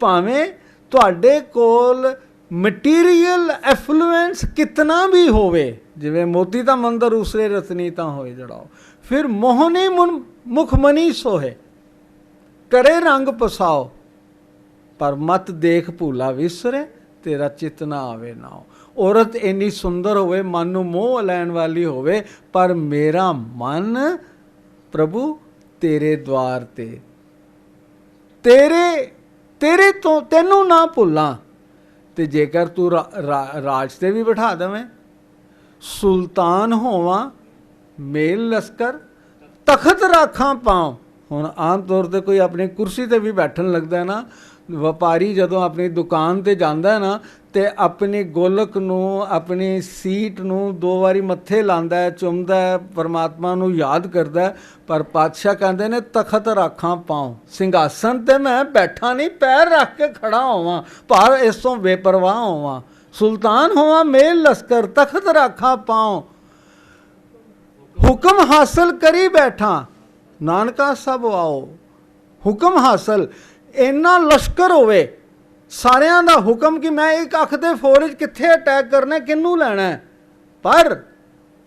ਭਾਵੇਂ ਤੁਹਾਡੇ ਕੋਲ ਮਟੀਰੀਅਲ ਐਫਲੂਐਂਸ ਕਿਤਨਾ ਵੀ ਹੋਵੇ, ਜਿਵੇਂ ਮੋਤੀ ਦਾ ਮੰਦਰ ਉਸਰੇ ਰਤਨੀ ਤਾਂ ਹੋਏ ਜੜਾਓ, ਫਿਰ ਮੋਹਨੀ ਮੁਖ ਮਨੀ ਸੋਹੇ, ਕਰੇ ਰੰਗ ਪਸਾਓ, ਪਰ ਮਤ ਦੇਖ ਭੂਲਾ ਵਿਸਰੇ, ਤੇਰਾ ਚਿੱਤ ਨਾ ਆਵੇ ਨਾਉ। ਔਰਤ ਇੰਨੀ ਸੁੰਦਰ ਹੋਵੇ, ਮਨ ਨੂੰ ਮੋਹ ਲੈਣ ਵਾਲੀ ਹੋਵੇ, ਪਰ ਮੇਰਾ ਮਨ ਪ੍ਰਭੂ ਤੇਰੇ ਦੁਆਰ ਤੇ, ਤੇਰੇ ਤੋਂ ਤੈਨੂੰ ਨਾ ਭੁੱਲਾਂ। ਤੇ ਜੇਕਰ ਤੂੰ ਰਾਜ ਤੇ ਵੀ ਬਿਠਾ ਦੇਵੇਂ, ਸੁਲਤਾਨ ਹੋਵਾਂ, ਮੇਲ ਲਸ਼ਕਰ, ਤਖਤ ਰਾਖਾਂ ਪਾਉ। ਹੁਣ ਆਮ ਤੌਰ ਤੇ ਕੋਈ ਆਪਣੀ ਕੁਰਸੀ ਤੇ ਵੀ ਬੈਠਣ ਲੱਗਦਾ ਨਾ, ਵਪਾਰੀ ਜਦੋਂ ਆਪਣੀ ਦੁਕਾਨ ਤੇ ਜਾਂਦਾ ਨਾ, ਤੇ ਆਪਣੀ ਗੋਲਕ ਨੂੰ, ਆਪਣੀ ਸੀਟ ਨੂੰ ਦੋ ਵਾਰੀ ਮੱਥੇ ਲਾਉਂਦਾ, ਚੁੰਮਦਾ, ਪਰਮਾਤਮਾ ਨੂੰ ਯਾਦ ਕਰਦਾ। ਪਰ ਪਾਤਸ਼ਾਹ ਕਹਿੰਦੇ ਨੇ ਤਖਤ ਰਾਖਾਂ ਪਾਉ, ਸਿੰਘਾਸਨ ਤੇ ਮੈਂ ਬੈਠਾ ਨਹੀਂ, ਪੈਰ ਰੱਖ ਕੇ ਖੜਾ ਹੋਵਾਂ, ਭਾਵ ਇਸ ਤੋਂ ਬੇਪਰਵਾਹ ਹੋਵਾਂ। ਸੁਲਤਾਨ ਹੋਵਾਂ, ਮੇਲ ਲਸ਼ਕਰ, ਤਖਤ ਰਾਖਾਂ ਪਾਉ, ਹੁਕਮ ਹਾਸਲ ਕਰੀ ਬੈਠਾ, ਨਾਨਕਾ ਸਭ ਆਓ। ਹੁਕਮ ਹਾਸਲ, ਇੰਨਾ ਲਸ਼ਕਰ ਹੋਵੇ ਸਾਰਿਆਂ ਦਾ ਹੁਕਮ ਕਿ ਮੈਂ ਇੱਕ ਅੱਖ ਦੇ ਫੌਜ ਕਿੱਥੇ ਅਟੈਕ ਕਰਨਾ, ਕਿਹਨੂੰ ਲੈਣਾ, ਪਰ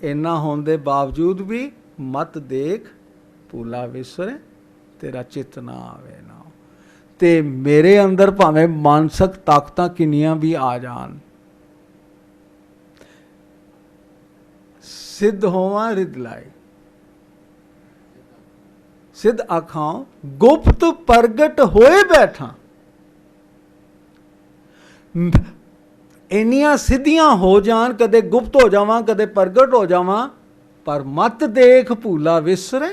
ਇੰਨਾ ਹੋਣ ਦੇ ਬਾਵਜੂਦ ਵੀ ਮਤ ਦੇਖ ਭੂਲਾ ਵਿਸਰੇ, ਤੇਰਾ ਚਿੱਤ ਨਾ ਆਵੇ ਨਾ। ਤੇ ਮੇਰੇ ਅੰਦਰ ਭਾਵੇਂ ਮਾਨਸਿਕ ਤਾਕਤਾਂ ਕਿੰਨੀਆਂ ਵੀ ਆ ਜਾਣ, ਸਿੱਧ ਹੋਵਾਂ ਰਿਦ ਲਾਈ, ਸਿੱਧ ਆਖਾਂ ਗੁਪਤ ਪ੍ਰਗਟ ਹੋਏ ਬੈਠਾ। ਇੰਨੀਆਂ ਸਿੱਧੀਆਂ ਹੋ ਜਾਣ, ਕਦੇ ਗੁਪਤ ਹੋ ਜਾਵਾਂ, ਕਦੇ ਪ੍ਰਗਟ ਹੋ ਜਾਵਾਂ, ਪਰ ਮਤ ਦੇਖ ਭੂਲਾ ਵਿਸਰੇ,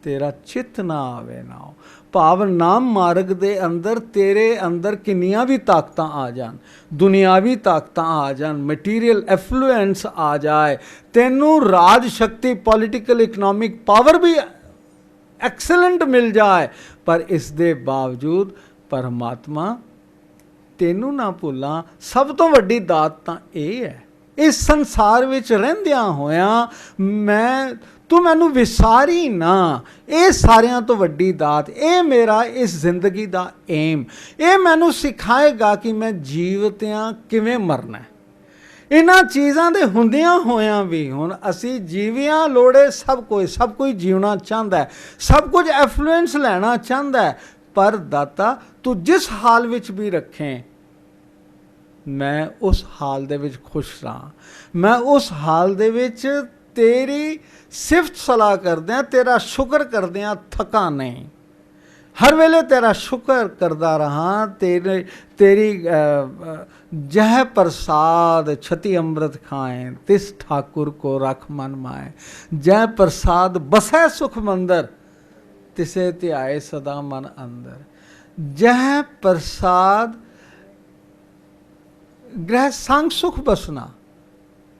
ਤੇਰਾ ਚਿੱਤ ਨਾ ਆਵੇ ਨਾ। ਭਾਵ ਨਾਮ ਮਾਰਗ ਦੇ ਅੰਦਰ ਤੇਰੇ ਅੰਦਰ ਕਿੰਨੀਆਂ ਵੀ ਤਾਕਤਾਂ ਆ ਜਾਣ, ਦੁਨਿਆਵੀ ਤਾਕਤਾਂ ਆ ਜਾਣ, ਮਟੀਰੀਅਲ ਐਫਲੂਐਂਸ ਆ ਜਾਏ, ਤੈਨੂੰ ਰਾਜ ਸ਼ਕਤੀ, ਪੋਲੀਟੀਕਲ ਇਕਨੋਮਿਕ ਪਾਵਰ ਵੀ ਐਕਸਲੈਂਟ ਮਿਲ ਜਾਏ, ਪਰ ਇਸ ਦੇ ਬਾਵਜੂਦ ਪਰਮਾਤਮਾ ਤੈਨੂੰ ਨਾ ਭੁੱਲਾਂ। ਸਭ ਤੋਂ ਵੱਡੀ ਦਾਤ ਤਾਂ ਇਹ ਹੈ, ਇਸ ਸੰਸਾਰ ਵਿੱਚ ਰਹਿੰਦਿਆਂ ਹੋਇਆਂ ਤੂੰ ਮੈਨੂੰ ਵਿਸਾਰੀ ਨਾ। ਇਹ ਸਾਰਿਆਂ ਤੋਂ ਵੱਡੀ ਦਾਤ, ਇਹ ਮੇਰਾ ਇਸ ਜ਼ਿੰਦਗੀ ਦਾ ਏਮ, ਇਹ ਮੈਨੂੰ ਸਿਖਾਏਗਾ ਕਿ ਮੈਂ ਜੀਵਤਿਆਂ ਕਿਵੇਂ ਮਰਨਾ। ਇਹਨਾਂ ਚੀਜ਼ਾਂ ਦੇ ਹੁੰਦਿਆਂ ਹੋਇਆਂ ਵੀ ਹੁਣ ਅਸੀਂ ਜੀਵਿਆਂ ਲੋੜੇ, ਸਭ ਕੋਈ ਜੀਉਣਾ ਚਾਹੁੰਦਾ, ਸਭ ਕੁਝ ਐਫਲੂਐਂਸ ਲੈਣਾ ਚਾਹੁੰਦਾ, ਪਰ ਦਾਤਾ ਤੂੰ ਜਿਸ ਹਾਲ ਵਿੱਚ ਵੀ ਰੱਖੇ, ਮੈਂ ਉਸ ਹਾਲ ਦੇ ਵਿੱਚ ਖੁਸ਼ ਰਹਾਂ, ਮੈਂ ਉਸ ਹਾਲ ਦੇ ਵਿੱਚ ਤੇਰੀ ਸਿਫਤ ਸਲਾਹ ਕਰਦਿਆਂ, ਤੇਰਾ ਸ਼ੁਕਰ ਕਰਦਿਆਂ ਥਕਾ ਨਹੀਂ। ਹਰ ਵੇਲੇ ਤੇਰਾ ਸ਼ੁਕਰ ਕਰਦਾ ਰਹਾਂ। ਤੇਰੀ ਜਹ ਪ੍ਰਸਾਦ ਛਤੀ ਅੰਮ੍ਰਿਤ ਖਾਏ, ਤਿਸ ਠਾकुर को रख मन माए। जय प्रसाद बसै सुख मंदर, तिसे ध्याए सदा मन अंदर। जह प्रसाद ग्रह संग सुख बसना।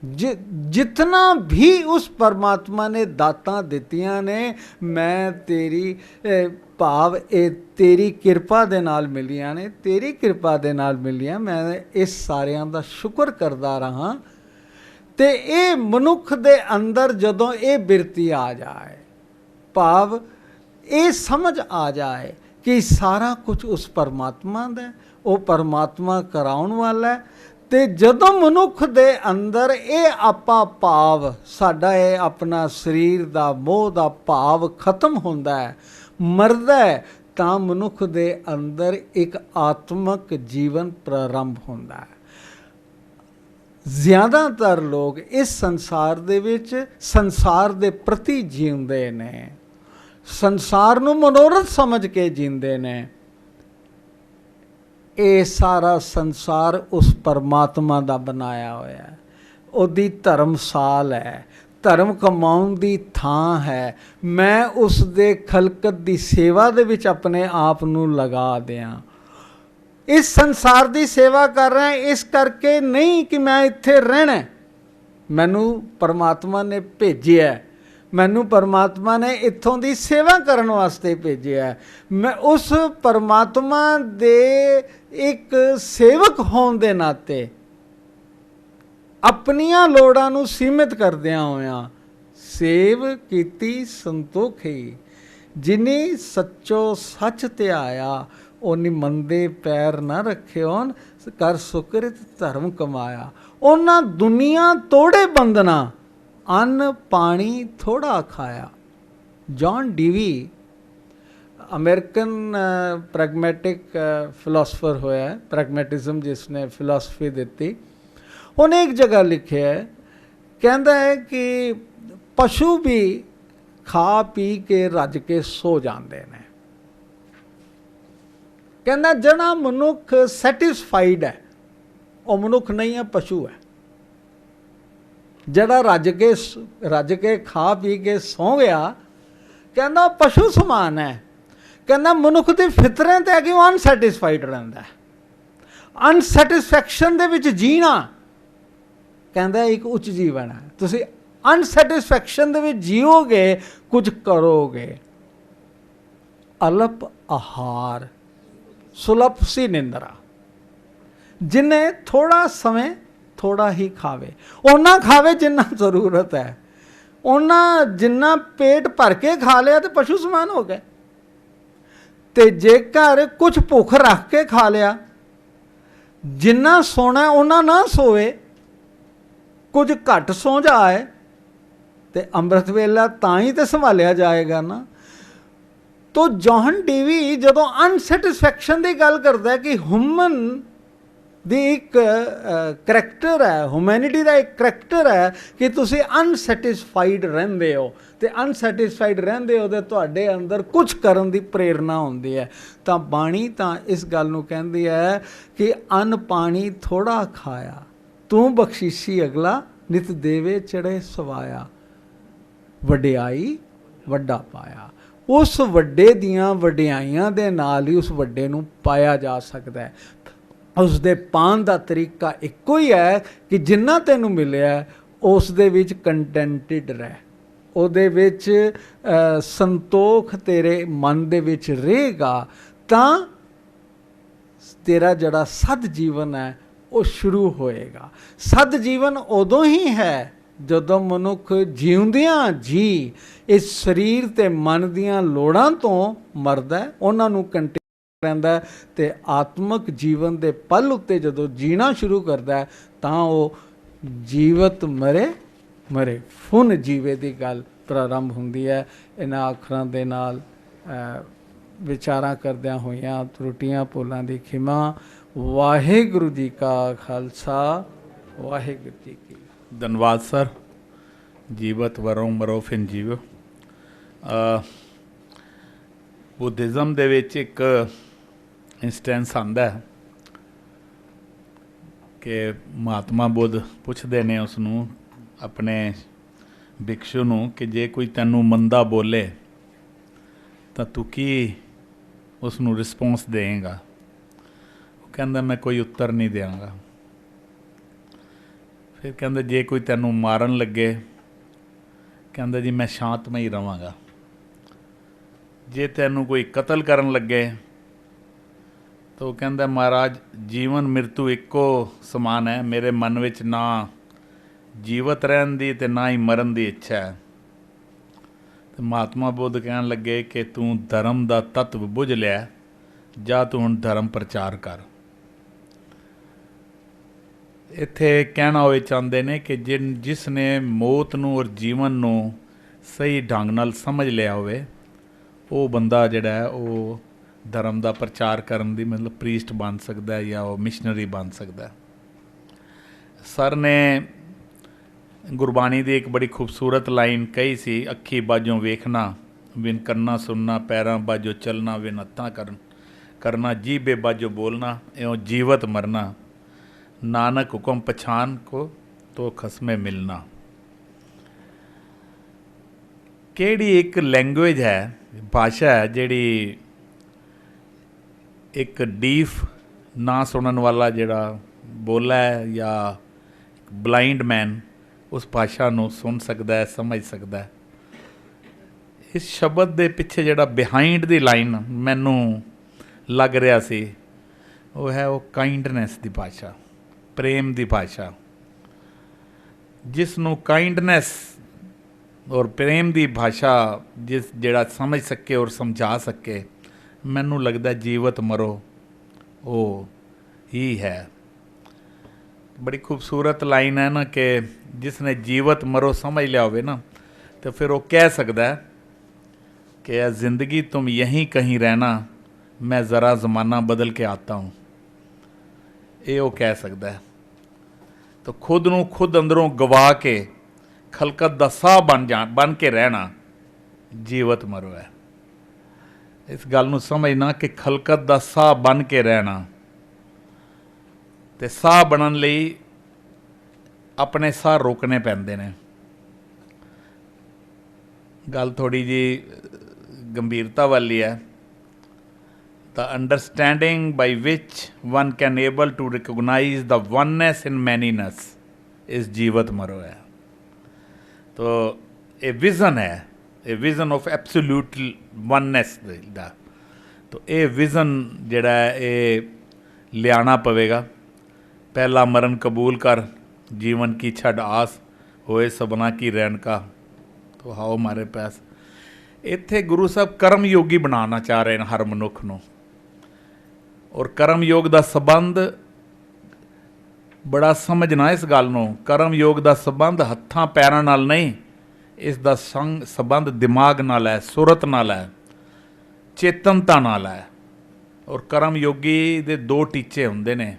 जितना भी उस परमात्मा ने दातां दित्तियां ने, मैं तेरी भाव ਇਹ ਤੇਰੀ ਕਿਰਪਾ ਦੇ ਨਾਲ ਮਿਲੀਆਂ ਨੇ, ਤੇਰੀ ਕਿਰਪਾ ਦੇ ਨਾਲ ਮਿਲੀਆਂ। ਮੈਂ ਇਸ ਸਾਰਿਆਂ ਦਾ ਸ਼ੁਕਰ ਕਰਦਾ ਰਹਾਂ। ਤੇ ਇਹ ਮਨੁੱਖ ਦੇ ਅੰਦਰ ਜਦੋਂ ਇਹ ਬਿਰਤੀ ਆ ਜਾਏ, ਭਾਵ ਇਹ ਸਮਝ ਆ ਜਾਏ ਕਿ ਸਾਰਾ ਕੁਝ ਉਸ ਪਰਮਾਤਮਾ ਦਾ, ਉਹ ਪਰਮਾਤਮਾ ਕਰਾਉਣ ਵਾਲਾ ਹੈ। ਤੇ ਜਦੋਂ ਮਨੁੱਖ ਦੇ ਅੰਦਰ ਇਹ ਆਪਾ ਭਾਵ, ਸਾਡਾ ਇਹ ਆਪਣਾ ਸਰੀਰ ਦਾ ਮੋਹ ਦਾ ਭਾਵ ਖਤਮ ਹੁੰਦਾ ਹੈ, ਮਰਦਾ ਹੈ, ਤਾਂ ਮਨੁੱਖ ਦੇ ਅੰਦਰ ਇੱਕ ਆਤਮਕ ਜੀਵਨ ਪ੍ਰਾਰੰਭ ਹੁੰਦਾ ਹੈ। ਜ਼ਿਆਦਾਤਰ ਲੋਕ ਇਸ ਸੰਸਾਰ ਦੇ ਵਿੱਚ ਸੰਸਾਰ ਦੇ ਪ੍ਰਤੀ ਜੀਉਂਦੇ ਨੇ, ਸੰਸਾਰ ਨੂੰ ਮਨੋਰਥ ਸਮਝ ਕੇ ਜੀਂਦੇ ਨੇ। ਇਹ ਸਾਰਾ ਸੰਸਾਰ ਉਸ ਪਰਮਾਤਮਾ ਦਾ ਬਣਾਇਆ ਹੋਇਆ ਹੈ, ਉਹਦੀ ਧਰਮਸਾਲ ਹੈ, ਧਰਮ ਕਮਾਉਣ ਦੀ ਥਾਂ ਹੈ। ਮੈਂ ਉਸ ਦੇ ਖਲਕਤ ਦੀ ਸੇਵਾ ਦੇ ਵਿੱਚ ਆਪਣੇ ਆਪ ਨੂੰ ਲਗਾ ਦਿਆਂ। ਇਸ ਸੰਸਾਰ ਦੀ ਸੇਵਾ ਕਰ ਰਿਹਾ ਇਸ ਕਰਕੇ ਨਹੀਂ ਕਿ ਮੈਂ ਇੱਥੇ ਰਹਿਣਾ, ਮੈਨੂੰ ਪਰਮਾਤਮਾ ਨੇ ਭੇਜਿਆ, ਮੈਨੂੰ ਪਰਮਾਤਮਾ ਨੇ ਇੱਥੋਂ ਦੀ ਸੇਵਾ ਕਰਨ ਵਾਸਤੇ ਭੇਜਿਆ। ਮੈਂ ਉਸ ਪਰਮਾਤਮਾ ਦੇ ਇੱਕ ਸੇਵਕ ਹੋਣ ਦੇ ਨਾਤੇ ਆਪਣੀਆਂ ਲੋੜਾਂ ਨੂੰ ਸੀਮਿਤ ਕਰਦਿਆਂ ਹੋਇਆਂ ਸੇਵ ਕੀਤੀ ਸੰਤੋਖੀ, ਜਿਨੀ ਸੱਚੋ ਸੱਚ ਧਿਆਇਆ, ਉਹਨੀ ਮੰਦੇ ਪੈਰ ਨਾ ਰੱਖਿਓਨ, ਕਰ ਸੁਕਰਿਤ ਧਰਮ ਕਮਾਇਆ। ਉਹਨਾਂ ਦੁਨੀਆ ਤੋੜੇ ਬੰਦਨਾ, ਅੰਨ ਪਾਣੀ ਥੋੜਾ ਖਾਇਆ। ਜੌਨ ਡੀਵੀ ਅਮਰੀਕਨ ਪ੍ਰੈਗਮੈਟਿਕ ਫਿਲਾਸਫਰ ਹੋਇਆ, ਪ੍ਰੈਗਮੈਟਿਜ਼ਮ ਜਿਸ ਨੇ ਫਿਲਾਸਫੀ ਦਿੱਤੀ, ਉਹਨੇ ਇੱਕ ਜਗ੍ਹਾ ਲਿਖਿਆ ਹੈ, ਕਹਿੰਦਾ ਹੈ ਕਿ ਪਸ਼ੂ ਵੀ ਖਾ ਪੀ ਕੇ ਰੱਜ ਕੇ ਸੋ ਜਾਂਦੇ ਨੇ। ਕਹਿੰਦਾ ਜਿਹੜਾ ਮਨੁੱਖ ਸੈਟਿਸਫਾਈਡ ਹੈ ਉਹ ਮਨੁੱਖ ਨਹੀਂ ਹੈ, ਪਸ਼ੂ ਹੈ। ਜਿਹੜਾ ਰੱਜ ਕੇ ਖਾ ਪੀ ਕੇ ਸੌਂ ਗਿਆ, ਕਹਿੰਦਾ ਉਹ ਪਸ਼ੂ ਸਮਾਨ ਹੈ। ਕਹਿੰਦਾ ਮਨੁੱਖ ਦੀ ਫਿਤਰਤ ਹੈ ਕਿ ਉਹ ਅਨਸੈਟਿਸਫਾਈਡ ਰਹਿੰਦਾ। ਅਨਸੈਟਿਸਫੈਕਸ਼ਨ ਦੇ ਵਿੱਚ ਜੀਣਾ ਕਹਿੰਦਾ ਇੱਕ ਉੱਚ ਜੀਵਨ ਹੈ। ਤੁਸੀਂ ਅਨਸੈਟਿਸਫੈਕਸ਼ਨ ਦੇ ਵਿੱਚ ਜੀਓਗੇ, ਕੁਝ ਕਰੋਗੇ। ਅਲਪ ਆਹਾਰ ਸੁਲਭ ਸੀ ਨਿੰਦਰਾ, ਜਿਨੇ ਥੋੜਾ ਸਮੇਂ ਥੋੜਾ ਹੀ ਖਾਵੇ, ਓਨਾ ਖਾਵੇ ਜਿੰਨਾ ਜ਼ਰੂਰਤ ਹੈ, ਉਹਨਾਂ ਜਿੰਨਾ ਪੇਟ ਭਰ ਕੇ ਖਾ ਲਿਆ ਤੇ ਪਸ਼ੂ ਸਮਾਨ ਹੋ ਗਏ। ਤੇ ਜੇਕਰ ਕੁਝ ਭੁੱਖ ਰੱਖ ਕੇ ਖਾ ਲਿਆ, ਜਿੰਨਾ ਸੋਣਾ ਉਹਨਾਂ ਨਾ ਸੋਵੇ, ਕੁਝ ਘੱਟ ਸੌ ਜਾਏ ਤੇ ਅੰਮ੍ਰਿਤ ਵੇਲਾ ਤਾਂ ਹੀ ਤੇ ਸੰਭਾਲਿਆ ਜਾਏਗਾ ਨਾ। ਤੋ ਜੌਨ ਡੀਵੀ ਜਦੋਂ ਅਨਸੈਟਿਸਫੈਕਸ਼ਨ ਦੀ ਗੱਲ ਕਰਦਾ ਹੈ ਕਿ ਹਿਊਮਨ ਦੀ ਇੱਕ ਕਰੈਕਟਰ ਹੈ, ਹਿਊਮੈਨਿਟੀ ਦਾ ਇੱਕ ਕਰੈਕਟਰ ਹੈ ਕਿ ਤੁਸੀਂ ਅਨਸੈਟਿਸਫਾਈਡ ਰਹਿੰਦੇ ਹੋ, ਤੇ ਅਨਸੈਟਿਸਫਾਈਡ ਰਹਿੰਦੇ ਹੋ ਤੇ ਤੁਹਾਡੇ ਅੰਦਰ ਕੁਝ ਕਰਨ ਦੀ ਪ੍ਰੇਰਨਾ ਹੁੰਦੀ ਹੈ। ਤਾਂ ਬਾਣੀ ਤਾਂ ਇਸ ਗੱਲ ਨੂੰ ਕਹਿੰਦੀ ਹੈ ਕਿ ਅੰਨ ਪਾਣੀ ਥੋੜਾ ਖਾਇਆ, ਤੂੰ ਬਖਸ਼ੀਸ਼ੀ ਅਗਲਾ ਨਿਤ ਦੇਵੇ ਚੜੇ ਸਵਾਇਆ, ਵਡਿਆਈ ਵੱਡਾ ਪਾਇਆ। ਉਸ ਵੱਡੇ ਦੀਆਂ ਵਡਿਆਈਆਂ ਦੇ ਨਾਲ ਹੀ ਉਸ ਵੱਡੇ ਨੂੰ ਪਾਇਆ ਜਾ ਸਕਦਾ ਹੈ। ਉਸ ਦੇ ਪਾਉਣ ਦਾ ਤਰੀਕਾ ਇੱਕੋ ਹੀ ਹੈ ਕਿ ਜਿੰਨਾ ਤੈਨੂੰ ਮਿਲਿਆ ਉਸ ਦੇ ਵਿੱਚ ਕੰਟੈਂਟਿਡ ਰਹਿ, ਉਹਦੇ ਵਿੱਚ ਸੰਤੋਖ ਤੇਰੇ ਮਨ ਦੇ ਵਿੱਚ ਰਹੇਗਾ, ਤਾਂ ਤੇਰਾ ਜਿਹੜਾ ਸਦ ਜੀਵਨ ਹੈ ਉਹ ਸ਼ੁਰੂ ਹੋਏਗਾ। ਸਦ ਜੀਵਨ ਉਦੋਂ ਹੀ ਹੈ ਜਦੋਂ ਮਨੁੱਖ ਜਿਉਂਦਿਆਂ ਜੀ ਇਸ ਸਰੀਰ ਤੇ ਮਨ ਦੀਆਂ ਲੋੜਾਂ ਤੋਂ ਮਰਦਾ, ਉਹਨਾਂ ਨੂੰ ਰਹਿੰਦਾ, ਤੇ ਆਤਮਿਕ ਜੀਵਨ ਦੇ ਪਲ ਉੱਤੇ ਜਦੋਂ ਜੀਣਾ ਸ਼ੁਰੂ ਕਰਦਾ ਤਾਂ ਉਹ ਜੀਵਤ ਮਰੇ ਫੁਨ ਜੀਵੇ ਦੀ ਗੱਲ ਪ੍ਰਾਰੰਭ ਹੁੰਦੀ ਹੈ। ਇਹਨਾਂ ਅੱਖਰਾਂ ਦੇ ਨਾਲ ਵਿਚਾਰਾਂ ਕਰਦਿਆਂ ਹੋਈਆਂ ਤਰੁੱਟੀਆਂ ਭੁੱਲਾਂ ਦੀ ਖਿਮਾ। ਵਾਹਿਗੁਰੂ ਜੀ ਕਾ ਖਾਲਸਾ, ਵਾਹਿਗੁਰੂ ਜੀ ਕੀ। ਧੰਨਵਾਦ ਸਰ। ਜੀਵਤ ਵਰੋਂ ਮਰੋ ਫਿਨ ਜੀਵੋ। ਬੁੱਧਿਜ਼ਮ ਦੇ ਵਿੱਚ ਇੱਕ ਇੰਸਟੈਂਸ ਆਉਂਦਾ ਹੈ ਕਿ ਮਹਾਤਮਾ ਬੁੱਧ ਪੁੱਛਦੇ ਨੇ ਉਸ ਨੂੰ, ਆਪਣੇ ਭਿਕਸ਼ੂ ਨੂੰ, ਕਿ ਜੇ ਕੋਈ ਤੈਨੂੰ ਮੰਦਾ ਬੋਲੇ ਤਾਂ ਤੂੰ ਕੀ ਉਸ ਨੂੰ ਰਿਸਪੌਂਸ ਦੇਵੇਂਗਾ? ਉਹ ਕਹਿੰਦਾ ਮੈਂ ਕੋਈ ਉੱਤਰ ਨਹੀਂ ਦਿਆਂਗਾ। ਫਿਰ ਕਹਿੰਦਾ ਜੇ ਕੋਈ ਤੈਨੂੰ ਮਾਰਨ ਲੱਗੇ, ਕਹਿੰਦਾ ਜੀ ਮੈਂ ਸ਼ਾਂਤਮਈ ਰਵਾਂਗਾ। ਜੇ ਤੈਨੂੰ ਕੋਈ ਕਤਲ ਕਰਨ ਲੱਗੇ ਤਾਂ ਉਹ ਕਹਿੰਦਾ ਮਹਾਰਾਜ ਜੀਵਨ ਮ੍ਰਿਤੂ ਇੱਕੋ ਸਮਾਨ ਹੈ, ਮੇਰੇ ਮਨ ਵਿੱਚ ਨਾ ਜੀਵਤ ਰਹਿਣ ਦੀ ਅਤੇ ਨਾ ਹੀ ਮਰਨ ਦੀ ਇੱਛਾ ਹੈ। ਅਤੇ ਮਹਾਤਮਾ ਬੁੱਧ ਕਹਿਣ ਲੱਗੇ ਕਿ ਤੂੰ ਧਰਮ ਦਾ ਤੱਤਵ ਬੁੱਝ ਲਿਆ, ਜਾਂ ਤੂੰ ਹੁਣ ਧਰਮ ਪ੍ਰਚਾਰ ਕਰ। ਇੱਥੇ ਕਹਿਣਾ ਹੋਏ ਚਾਹੁੰਦੇ ਨੇ ਕਿ ਜਿਸ ਨੇ ਮੌਤ ਨੂੰ ਔਰ ਜੀਵਨ ਨੂੰ ਸਹੀ ਢੰਗ ਨਾਲ ਸਮਝ ਲਿਆ ਹੋਵੇ, ਉਹ ਬੰਦਾ ਜਿਹੜਾ ਹੈ ਉਹ ਧਰਮ ਦਾ ਪ੍ਰਚਾਰ ਕਰਨ ਦੀ ਮਤਲਬ ਪ੍ਰੀਸਟ ਬਣ ਸਕਦਾ ਹੈ, ਜਾਂ ਉਹ ਮਿਸ਼ਨਰੀ ਬਣ ਸਕਦਾ ਹੈ। ਸਰ ਨੇ ਗੁਰਬਾਣੀ ਦੀ ਇੱਕ ਬੜੀ ਖੂਬਸੂਰਤ ਲਾਈਨ ਕਹੀ ਸੀ, ਅੱਖੀ ਬਾਝੋਂ ਵੇਖਣਾ ਵਿਨ ਕੰਨਾਂ ਸੁਣਨਾ, ਪੈਰਾਂ ਬਾਝੋਂ ਚੱਲਣਾ ਵਿਨ ਹੱਥਾਂ ਕਰਨਾ, ਜੀਭੇ ਬਾਝੋਂ ਬੋਲਣਾ ਇਉਂ ਜੀਵਤ ਮਰਨਾ, ਨਾਨਕ ਹੁਕਮ ਪਛਾਨ ਕੋ ਤੋ ਖਸਮੇ ਮਿਲਣਾ। ਕਿਹੜੀ ਇੱਕ ਲੈਂਗੁਏਜ ਹੈ, ਭਾਸ਼ਾ ਹੈ ਜਿਹੜੀ ਇੱਕ ਡੀਫ ਨਾ ਸੁਣਨ ਵਾਲਾ ਜਿਹੜਾ ਬੋਲਾ ਹੈ ਜਾਂ ਬਲਾਈਂਡ ਮੈਨ ਉਸ ਭਾਸ਼ਾ ਨੂੰ ਸੁਣ ਸਕਦਾ ਹੈ, ਸਮਝ ਸਕਦਾ ਹੈ। ਇਸ ਸ਼ਬਦ ਦੇ ਪਿੱਛੇ ਜਿਹੜਾ ਬਿਹਾਈਂਡ ਦੀ ਲਾਈਨ ਮੈਨੂੰ ਲੱਗ ਰਿਹਾ ਸੀ ਉਹ ਹੈ ਉਹ ਕਾਈਂਡਨੈਸ ਦੀ ਭਾਸ਼ਾ, ਪ੍ਰੇਮ ਦੀ ਭਾਸ਼ਾ। ਜਿਸ ਨੂੰ ਕਾਈਂਡਨੈਸ ਔਰ ਪ੍ਰੇਮ ਦੀ ਭਾਸ਼ਾ ਜਿਹੜਾ ਸਮਝ ਸਕੇ ਔਰ ਸਮਝਾ ਸਕੇ, ਮੈਨੂੰ ਲੱਗਦਾ ਜੀਵਤ ਮਰੋ ਉਹ ਹੀ ਹੈ। ਬੜੀ ਖੂਬਸੂਰਤ ਲਾਈਨ ਹੈ ਨਾ ਕਿ ਜਿਸ ਨੇ ਜੀਵਤ ਮਰੋ ਸਮਝ ਲਿਆ ਹੋਵੇ ਨਾ, तो फिर वो कह सकता है कि यह ज़िंदगी तुम यहीं कहीं रहना, मैं ज़रा ज़माना बदल के आता हूँ। ये वो कह सकता है। तो खुद नूं खुद अंदरों गवा के खलकत दा साह बन के रहना जीवत मरो है। इस गल नूं समझना कि खलकत दा साह बन के रहना, ते साह बनन लई अपने साह रोकने पैंदे ने। गल थोड़ी जी गंभीरता वाली है। The understanding by which one can able to recognize the oneness in manyness इस जीवत मरो है। तो ये विजन है, ये विजन ऑफ एब्सोल्यूट वननेस दा। तो ये विजन जिहड़ा है ये लियाना पवेगा। पहला मरण कबूल कर, जीवन की छड़ आस, होए सबना की रैन का, तो हाओ मारे पैस। इत्थे गुरु साहब कर्म योगी बनाना चाह रहे हैं हर मनुख नूं। और कर्म योग दा संबंध बड़ा समझना इस गल नूं। कर्म योग दा संबंध हत्थां पैरां नाल नहीं, इस दा संबंध दिमाग नाल है, सुरत नाल है, चेतनता नाल है। और कर्म योगी दे दो टीचे हुंदे ने।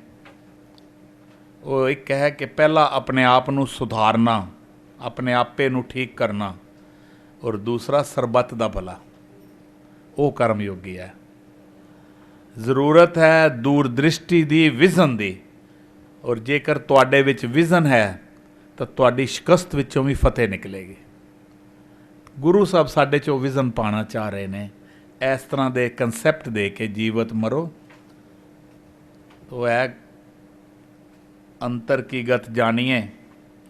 वो एक है कि पहला अपने आप नूं सुधारना, अपने आपे नूं ठीक करना, और दूसरा सरबत दा भला, वो कर्म योगी है। ज़रूरत है दूरदृष्टि दी, विजन दी। और जेकर तुहाडे विच विजन है तो तुहाडी शिकस्त विचों भी फतेह निकलेगी। गुरु साहब साडे चों विजन पाना चाह रहे ने, इस तरह दे कंसैप्ट दे के जीवत मरो। तो है अंतर की गत जानिए,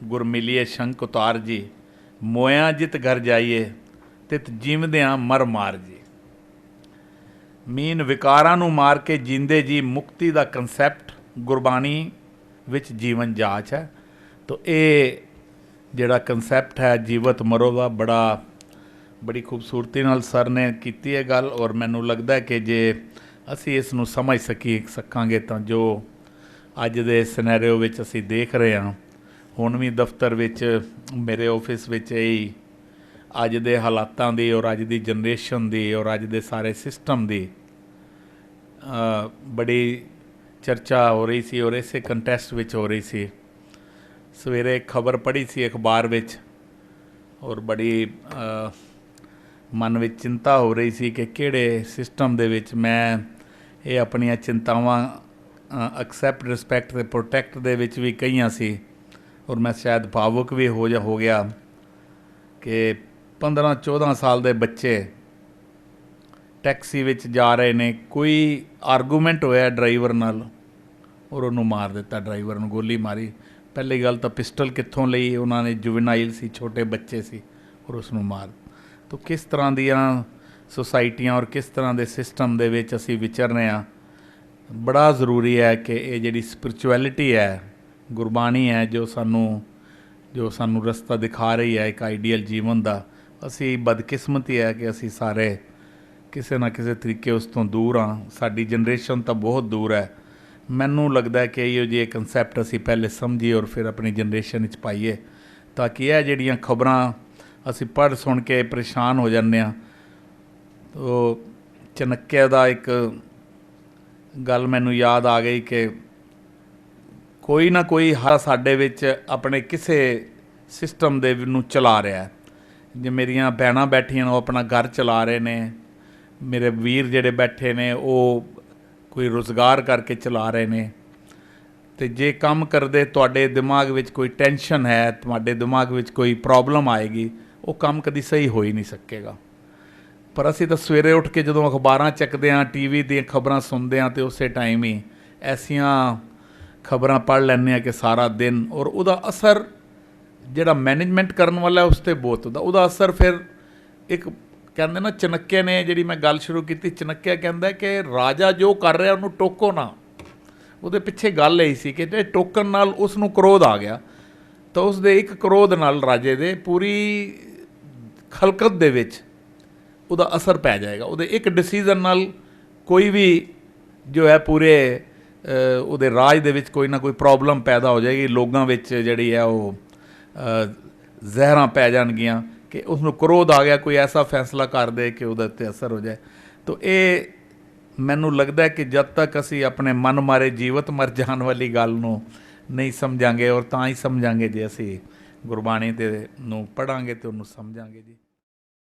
गुर मिलिए शंक उतार जी, मोया जित घर जाइए, तित जीवदियां मर मार जी। मीन विकारां नूं मार के जींदे जी, मुक्ति दा कंसैप्ट गुरबाणी विच जीवन जाच है। तो ये जिहड़ा कंसैप्ट है जीवत मरो दा बड़ी खूबसूरती नाल सर ने कीती है गल। और मैनूं लगदा है कि जे असीं इस नूं समझ सकांगे तां जो अज दे सिनैरियो विच असीं देख रहे हां, हुण भी दफ्तर विच मेरे ऑफिस विच यही अज दे हालातां दी और अज दी जनरेशन दी और अज दे सारे सिस्टम दी बड़ी चर्चा हो रही सी। और इसे कंटैस्ट विच हो रही सी। सवेरे खबर पढ़ी सी अखबार विच, और बड़ी मन विच चिंता हो रही सी कि किहड़े सिस्टम दे विच मैं ये अपनियां चिंतावां एक्सैप्ट रिस्पैक्ट ते प्रोटैक्ट दे विच भी कईयां सी। और मैं शायद भावुक भी हो गया कि 15-14 साल दे बच्चे टैक्सी विच जा रहे ने, कोई आर्गूमेंट होया ड्राइवर नाल और उन्होंने मार दिता, ड्राइवर नूं गोली मारी। पहली गल तो पिस्टल कित्थों लई, उन्होंने जुवेनाइल सी, छोटे बच्चे सी, और उसनूं मार। तो किस तरह दियां सोसाइटियां और किस तरह दे सिस्टम दे विच असीं विचर रहे हां। बड़ा ज़रूरी है कि ये जिहड़ी स्पिरिचुअलिटी है, गुरबाणी है, जो सानू रस्ता दिखा रही है एक आइडियल जीवन का। असी बदकिस्मती है कि असी सारे किसी ना किसी तरीके उस तो दूर हाँ। साडी जनरेशन तो बहुत दूर है। मैनू लगता है कि इहो जिहे कंसैप्ट असी पहले समझिए और फिर अपनी जनरेशन च पाइए, ताकि यह जिहड़ियां खबरां असी पढ़ सुन के परेशान हो जाते हैं। तो चाणक्य दा एक गल मैनू याद आ गई कि ਕੋਈ ਨਾ ਕੋਈ ਹਰ ਸਾਡੇ ਵਿੱਚ ਆਪਣੇ ਕਿਸੇ ਸਿਸਟਮ ਦੇ ਨੂੰ ਚਲਾ ਰਿਹਾ ਹੈ। ਜੇ ਮੇਰੀਆਂ ਭੈਣਾਂ ਬੈਠੀਆਂ ਨੇ ਉਹ ਆਪਣਾ ਘਰ ਚਲਾ ਰਹੇ ਨੇ, ਮੇਰੇ ਵੀਰ ਜਿਹੜੇ ਬੈਠੇ ਨੇ ਉਹ ਕੋਈ ਰੁਜ਼ਗਾਰ ਕਰਕੇ ਚਲਾ ਰਹੇ ਨੇ। ਤੇ ਜੇ ਕੰਮ ਕਰਦੇ ਤੁਹਾਡੇ ਦਿਮਾਗ ਵਿੱਚ ਕੋਈ ਟੈਨਸ਼ਨ ਹੈ, ਤੁਹਾਡੇ ਦਿਮਾਗ ਵਿੱਚ ਕੋਈ ਪ੍ਰੋਬਲਮ ਆਏਗੀ, ਉਹ ਕੰਮ ਕਦੀ ਸਹੀ ਹੋ ਹੀ ਨਹੀਂ ਸਕੇਗਾ। ਪਰ ਅਸੀਂ ਤਾਂ ਸਵੇਰੇ ਉੱਠ ਕੇ ਜਦੋਂ ਅਖਬਾਰਾਂ ਚੱਕਦੇ ਹਾਂ, ਟੀਵੀ ਦੀਆਂ ਖਬਰਾਂ ਸੁਣਦੇ ਹਾਂ, ਤੇ ਉਸੇ ਟਾਈਮ ਹੀ ਐਸੀਆਂ ਖਬਰਾਂ ਪੜ੍ਹ ਲੈਂਦੇ ਹਾਂ ਕਿ ਸਾਰਾ ਦਿਨ, ਔਰ ਉਹਦਾ ਅਸਰ ਜਿਹੜਾ ਮੈਨੇਜਮੈਂਟ ਕਰਨ ਵਾਲਾ ਉਸ 'ਤੇ ਬਹੁਤ ਹੁੰਦਾ। ਉਹਦਾ ਅਸਰ ਫਿਰ ਇੱਕ ਕਹਿੰਦੇ ਨਾ, ਚਣੱਕਿਆ ਨੇ ਜਿਹੜੀ ਮੈਂ ਗੱਲ ਸ਼ੁਰੂ ਕੀਤੀ, ਚਣੱਕਿਆ ਕਹਿੰਦਾ ਕਿ ਰਾਜਾ ਜੋ ਕਰ ਰਿਹਾ ਉਹਨੂੰ ਟੋਕੋ ਨਾ। ਉਹਦੇ ਪਿੱਛੇ ਗੱਲ ਇਹੀ ਸੀ ਕਿ ਜੇ ਟੋਕਣ ਨਾਲ ਉਸ ਨੂੰ ਕ੍ਰੋਧ ਆ ਗਿਆ, ਤਾਂ ਉਸ ਦੇ ਇੱਕ ਕ੍ਰੋਧ ਨਾਲ ਰਾਜੇ ਦੇ ਪੂਰੀ ਖਲਕਤ ਦੇ ਵਿੱਚ ਉਹਦਾ ਅਸਰ ਪੈ ਜਾਏਗਾ। ਉਹਦੇ ਇੱਕ ਡਿਸੀਜ਼ਨ ਨਾਲ ਕੋਈ ਵੀ ਜੋ ਹੈ ਪੂਰੇ ਉਹਦੇ ਰਾਜ ਦੇ ਵਿੱਚ ਕੋਈ ਨਾ ਕੋਈ ਪ੍ਰੋਬਲਮ ਪੈਦਾ ਹੋ ਜਾਏਗੀ। ਲੋਕਾਂ ਵਿੱਚ ਜਿਹੜੀ ਹੈ ਉਹ ਜ਼ਹਿਰਾਂ ਪੈ ਜਾਣਗੀਆਂ ਕਿ ਉਸ ਨੂੰ ਕ੍ਰੋਧ ਆ ਗਿਆ, ਕੋਈ ਐਸਾ ਫੈਸਲਾ ਕਰ ਦੇ ਕਿ ਉਹਦੇ ਉੱਤੇ ਅਸਰ ਹੋ ਜਾਏ। ਤਾਂ ਇਹ ਮੈਨੂੰ ਲੱਗਦਾ ਕਿ ਜਦ ਤੱਕ ਅਸੀਂ ਆਪਣੇ ਮਨ ਮਾਰੇ ਜੀਵਤ ਮਰ ਜਾਣ ਵਾਲੀ ਗੱਲ ਨੂੰ ਨਹੀਂ ਸਮਝਾਂਗੇ, ਔਰ ਤਾਂ ਹੀ ਸਮਝਾਂਗੇ ਜੇ ਅਸੀਂ ਗੁਰਬਾਣੀ ਦੇ ਨੂੰ ਪੜ੍ਹਾਂਗੇ ਅਤੇ ਉਹਨੂੰ ਸਮਝਾਂਗੇ ਜੀ।